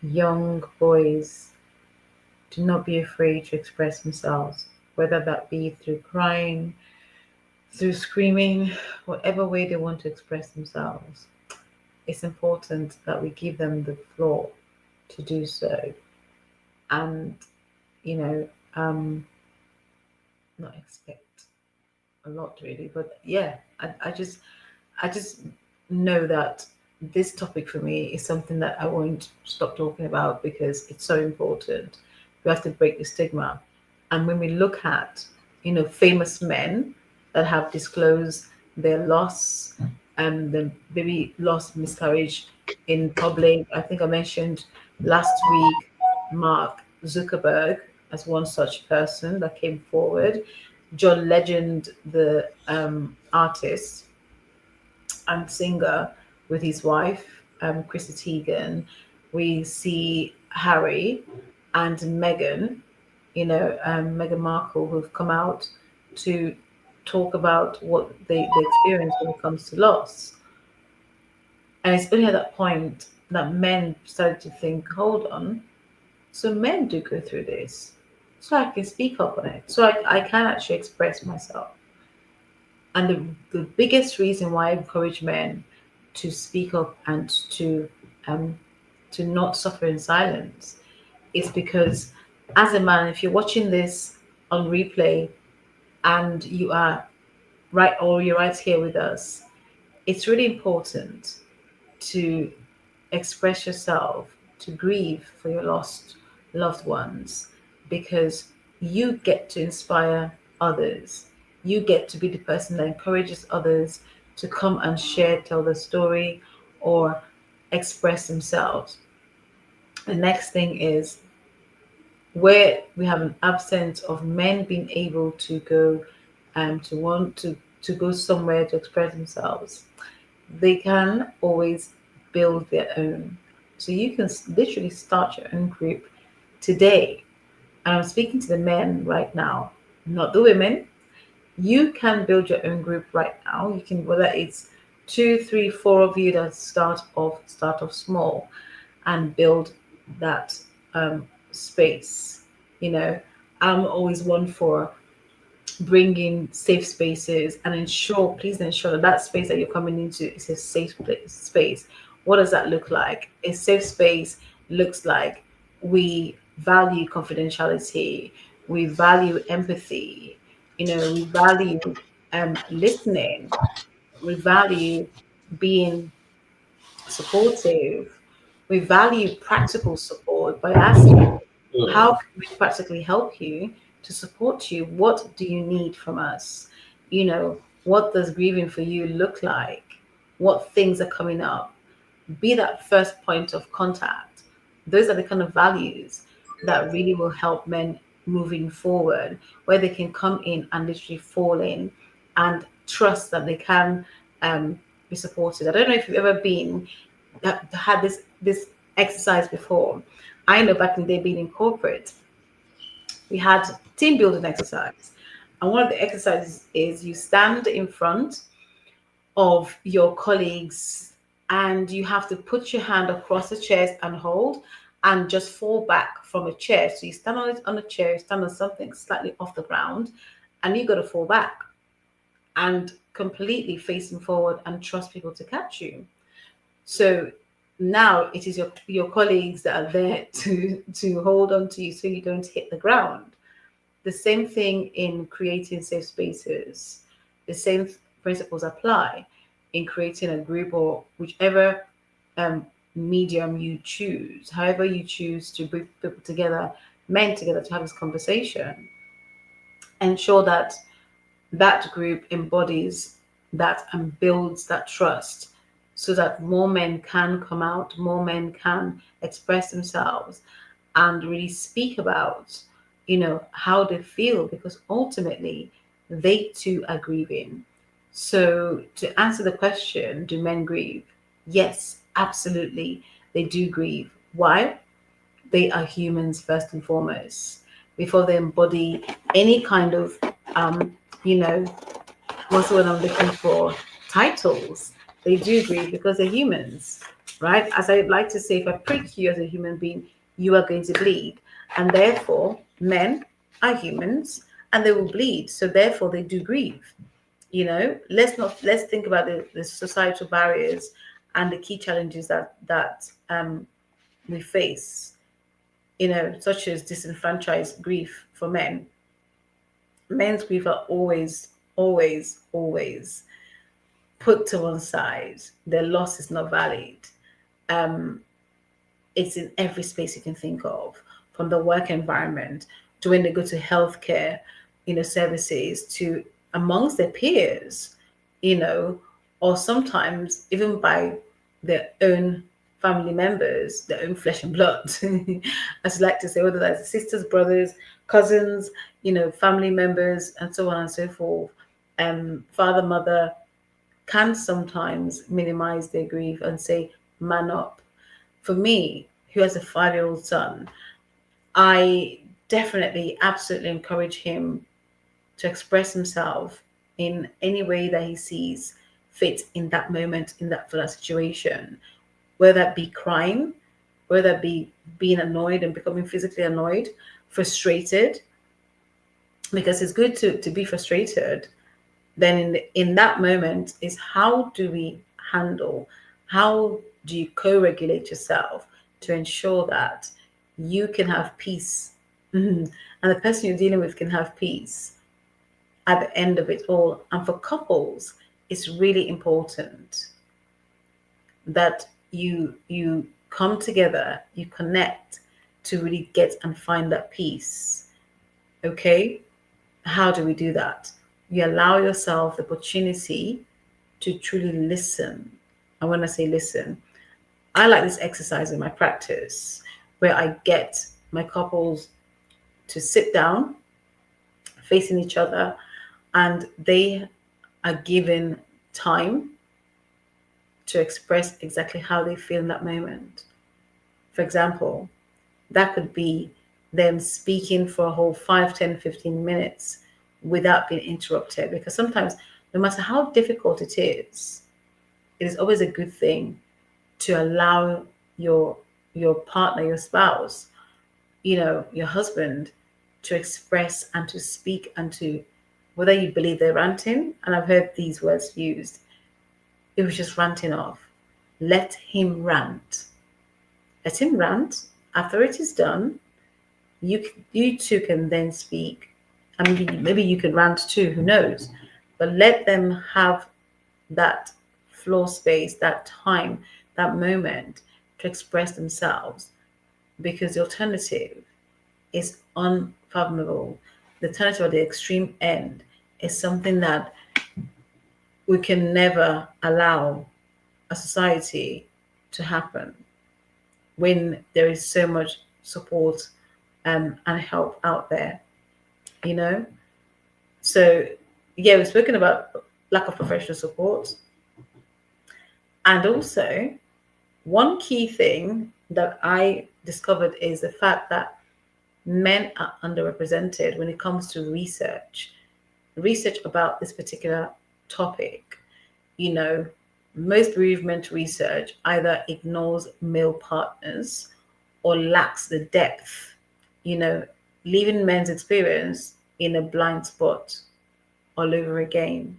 young boys to not be afraid to express themselves, whether that be through crying, through screaming, whatever way they want to express themselves. It's important that we give them the floor to do so, and you know, not expect a lot really, but yeah, I just know that this topic for me is something that I won't stop talking about because it's so important. We have to break the stigma. And when we look at, famous men that have disclosed their loss and the baby lost miscarriage in public, I think I mentioned last week Mark Zuckerberg as one such person that came forward. John Legend, the artist, and singer with his wife, Chrissy Teigen. We see Harry and Meghan, Meghan Markle, who've come out to talk about what they experience when it comes to loss. And it's only at that point that men started to think, hold on, so men do go through this. So I can speak up on it. So I can actually express myself. And the biggest reason why I encourage men to speak up and um, to not suffer in silence is because, as a man, if you're watching this on replay and you are you're right here with us, it's really important to express yourself, to grieve for your lost loved ones, because you get to inspire others. You get to be the person that encourages others to come and share, tell their story, or express themselves. The next thing is where we have an absence of men being able to go to want to go somewhere to express themselves, they can always build their own. So you can literally start your own group today. And I'm speaking to the men right now, not the women. You can build your own group right now. You can, whether it's two, three, four of you that start off small and build that space. You know, I'm always one for bring in safe spaces and please ensure that that space that you're coming into is a safe space. What does that look like? A safe space looks like we value confidentiality, we value empathy, we value listening, we value being supportive, we value practical support by asking, how can we practically help you to support you? What do you need from us? What does grieving for you look like? What things are coming up? Be that first point of contact. Those are the kind of values that really will help men moving forward, where they can come in and literally fall in and trust that they can be supported. I don't know if you've ever been had this exercise before. I know back in the day, being in corporate, we had team building exercise, and one of the exercises is you stand in front of your colleagues and you have to put your hand across the chest and hold and just fall back from a chair. So you stand on it on a chair, stand on something slightly off the ground, and you got to fall back and completely facing forward and trust people to catch you. So now it is your colleagues that are there to hold on to you so you don't hit the ground. The same thing in creating safe spaces. The same principles apply in creating a group or whichever medium you choose, however you choose to bring people together, men together to have this conversation. Ensure that that group embodies that and builds that trust so that more men can come out, more men can express themselves and really speak about, how they feel, because ultimately they too are grieving. So to answer the question, do men grieve? Yes, absolutely. They do grieve. Why? They are humans first and foremost. Before they embody any kind of, you know, what's the word I'm looking for? Titles. They do grieve because they're humans, right? As I like to say, if I prick you as a human being, you are going to bleed. And therefore, men are humans and they will bleed. So therefore, they do grieve. Let's think about the societal barriers and the key challenges that we face, such as disenfranchised grief for men. Men's grief are always put to one side. Their loss is not valid. Um, it's in every space you can think of, from the work environment to when they go to healthcare, services, to amongst their peers, or sometimes even by their own family members, their own flesh and blood, as I like to say, whether that's sisters, brothers, cousins, family members, and so on and so forth. Father, mother can sometimes minimize their grief and say, man up. For me, who has a 5-year-old son, I definitely absolutely encourage him to express himself in any way that he sees fit in that moment, in that situation, whether that be crying, whether that be being annoyed and becoming physically annoyed, frustrated, because it's good to be frustrated. Then in that moment is, how do we handle, how do you co-regulate yourself to ensure that you can have peace and the person you're dealing with can have peace at the end of it all. And for couples, it's really important that you come together, you connect to really get and find that peace. Okay, how do we do that? You allow yourself the opportunity to truly listen. And when I say listen, I like this exercise in my practice where I get my couples to sit down facing each other and they are given time to express exactly how they feel in that moment. For example, that could be them speaking for a whole 5, 10, 15 minutes without being interrupted. Because sometimes, no matter how difficult it is always a good thing to allow your partner, your spouse, your husband, to express and to speak, and to, whether you believe they're ranting, and I've heard these words used, it was just ranting off. Let him rant. Let him rant. After it is done, you two can then speak. I mean, maybe you could rant too, who knows? But let them have that floor space, that time, that moment to express themselves, because the alternative is unfathomable. The alternative at the extreme end is something that we can never allow a society to happen when there is so much support and help out there, So, yeah, we've spoken about lack of professional support. And also, one key thing that I discovered is the fact that men are underrepresented when it comes to research about this particular topic. You know, most bereavement research either ignores male partners or lacks the depth, you know, leaving men's experience in a blind spot all over again.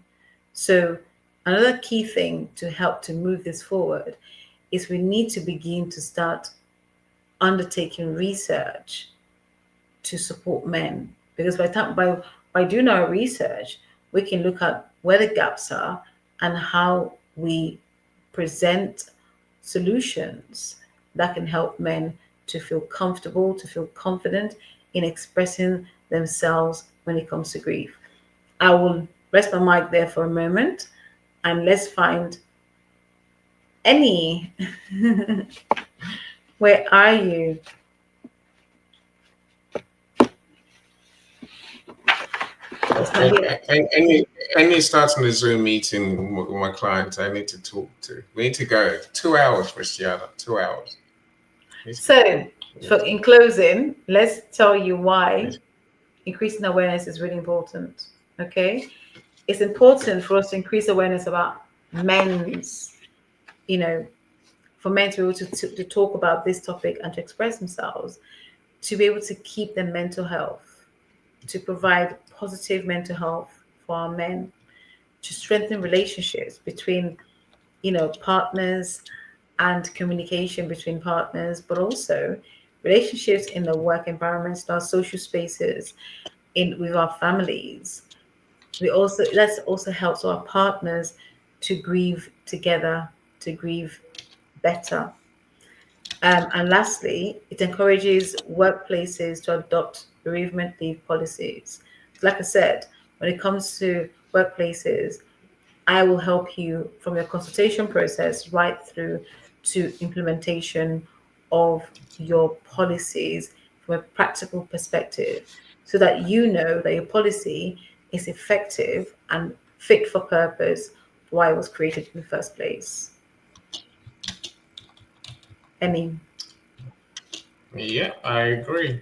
So, another key thing to help to move this forward is we need to begin to start undertaking research to support men, because by doing our research we can look at where the gaps are and how we present solutions that can help men to feel comfortable, to feel confident in expressing themselves when it comes to grief. I will rest my mic there for a moment and let's find any. Where are you? It's not here. Any starting a Zoom meeting with my clients, I need to talk to. We need to go 2 hours, Christiana. 2 hours. So, in closing, let's tell you why increasing awareness is really important. Okay, it's important for us to increase awareness about men's, you know, for men to be able to talk about this topic and to express themselves, to be able to keep their mental health, to provide positive mental health for our men, to strengthen relationships between, you know, partners and communication between partners, but also relationships in the work environments, our social spaces, in with our families. That also helps our partners to grieve together, to grieve better. And lastly, it encourages workplaces to adopt bereavement leave policies. Like I said, when it comes to workplaces, I will help you from your consultation process right through to implementation of your policies from a practical perspective so that you know that your policy is effective and fit for purpose, why it was created in the first place. Any? Yeah, I agree.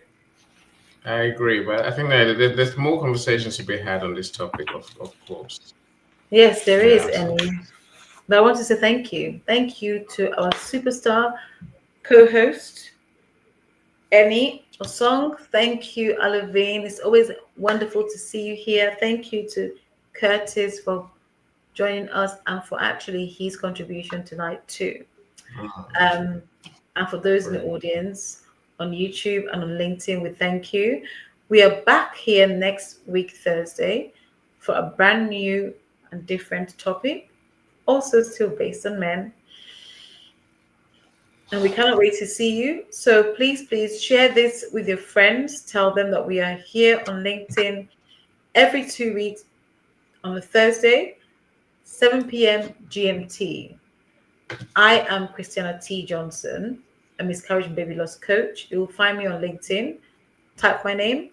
But I think that there's more conversations to be had on this topic, of course. Yes, there is Yeah. any. But I want to say thank you. Thank you to our superstar co-host, Emmy Osong. Thank you, Alavine. It's always wonderful to see you here. Thank you to Curtis for joining us and for actually his contribution tonight too. Um, and for those in the audience on YouTube and on LinkedIn, we thank you. We are back here next week, Thursday, for a brand new and different topic, also still based on men. And we cannot wait to see you. So please share this with your friends. Tell them that we are here on LinkedIn every 2 weeks on a Thursday, 7 p.m. GMT. I am Christiana T. Johnson, a miscarriage and baby loss coach. You will find me on LinkedIn. Type my name.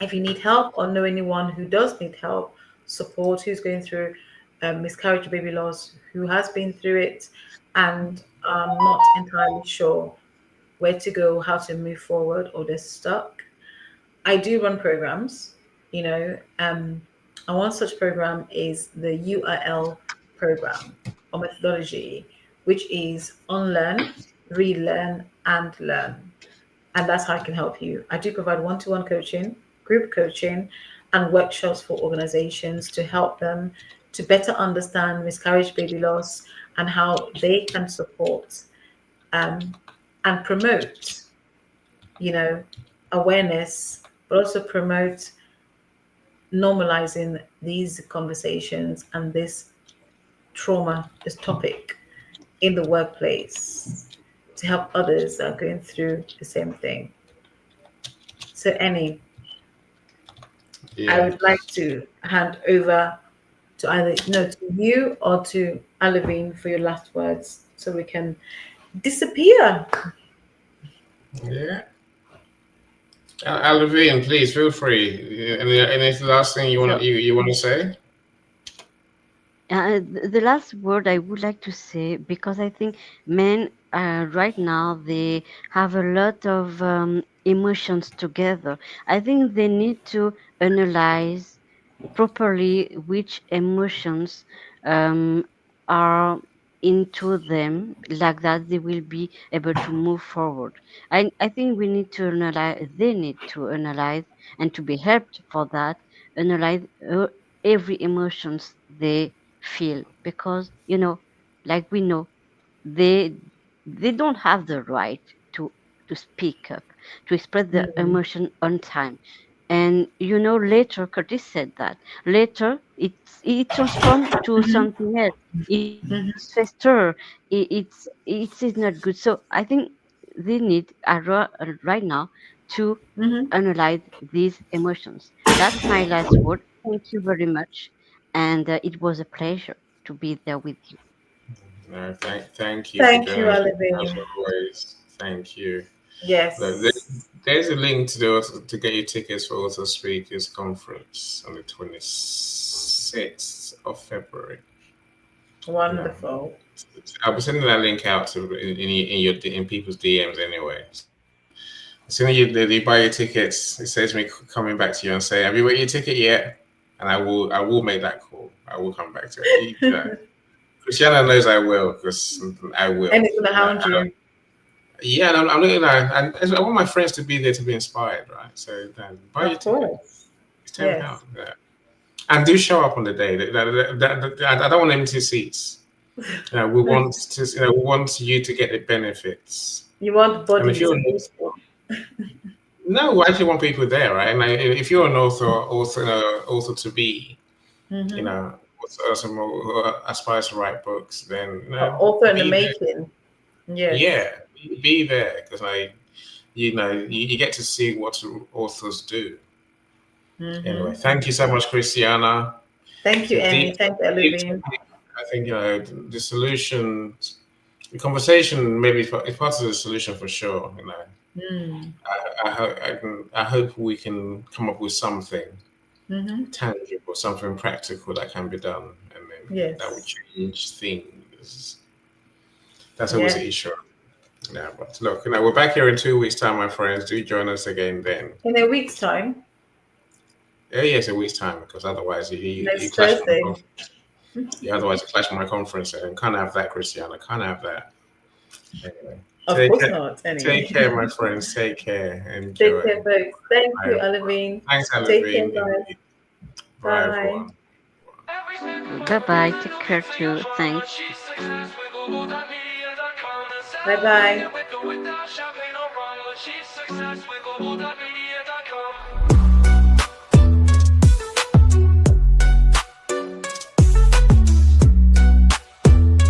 If you need help or know anyone who does need help, support, who's going through miscarriage and baby loss, who has been through it, and not entirely sure where to go, how to move forward, or they're stuck. I do run programs, you know, and one such program is the URL program or methodology, which is unlearn, relearn, and learn. And that's how I can help you. I do provide one-to-one coaching, group coaching, and workshops for organizations to help them to better understand miscarriage, baby loss, and how they can support and promote, you know, awareness, but also promote normalizing these conversations and this trauma, this topic in the workplace to help others that are going through the same thing. So, Annie, I would like to hand over to either to you or to Alavine for your last words, so we can disappear. Yeah. Alavine, please feel free. Any last thing you want to say? The last word I would like to say, because I think men right now they have a lot of emotions together. I think they need to analyze properly which emotions um, are into them, like that they will be able to move forward. I think we need to analyze, they need to analyze and to be helped for that, analyze every emotions they feel, because like we know, they they don't have the right to speak up, to express their Mm-hmm. emotion on time. And later Curtis said that later it transformed to Mm-hmm. something else. It's Mm-hmm. faster. It is not good. So I think they need right now to Mm-hmm. analyze these emotions. That's my last word. Thank you very much, and it was a pleasure to be there with you. No, thank you for Thank you, joining us as Olivine. always. Thank you. Look, Yes. there's a link to get your tickets for Author Speakers Conference on the 26th of February. No, Wonderful. I'll be sending that link out to in people's DMs anyway. As soon as you buy your tickets, it says me coming back to you and say, "Have you got your ticket yet?" And I will make that call. I will come back to it. Christiana knows I will because I And will. it's gonna hound you. Yeah, and I'm looking at, and I want my friends to be there to be inspired, right? So buy your Of ticket. course. It's £10. Yes. Yeah. And do show up on the day. I don't want empty seats. We want to, we want you to get the benefits. You want And if bodies you're and people. no, we actually want people there, right? And if you're an author to be, you Mm-hmm. know, someone who aspires to write books, then Author in the be there. making. Yes. Yeah, be there because you get to see what authors do. Anyway, Mm-hmm. thank you so much, Christiana. Thank It's you, a Emmy. deep, Thank you, deep Olivine. topic. I think the solution, the conversation, maybe it's part of the solution for sure. Mm. I hope we can come up with something Mm-hmm. tangible, something practical that can be done, and then that would Yes. change things. That's always the Yes. issue. Yeah, but look, we're back here in 2 weeks' time, my friends. Do join us again then. In a week's time, Yeah, yes, a week's time, because otherwise you next clash my Thursday. conference. Yeah, otherwise you clash my conference, and can't have that, Christiana. Can't have that. Anyway, Of course not, take anyway. care, my friends. Take care. Take care, Enjoy. folks. Thank Bye, you, everyone. Olivine. Thanks, Take care, Alvin. guys. Indeed. Bye, Bye. everyone. Bye bye. Take care too. Thanks. Bye bye. With or without champagne or rum, but she's success with Global.Media.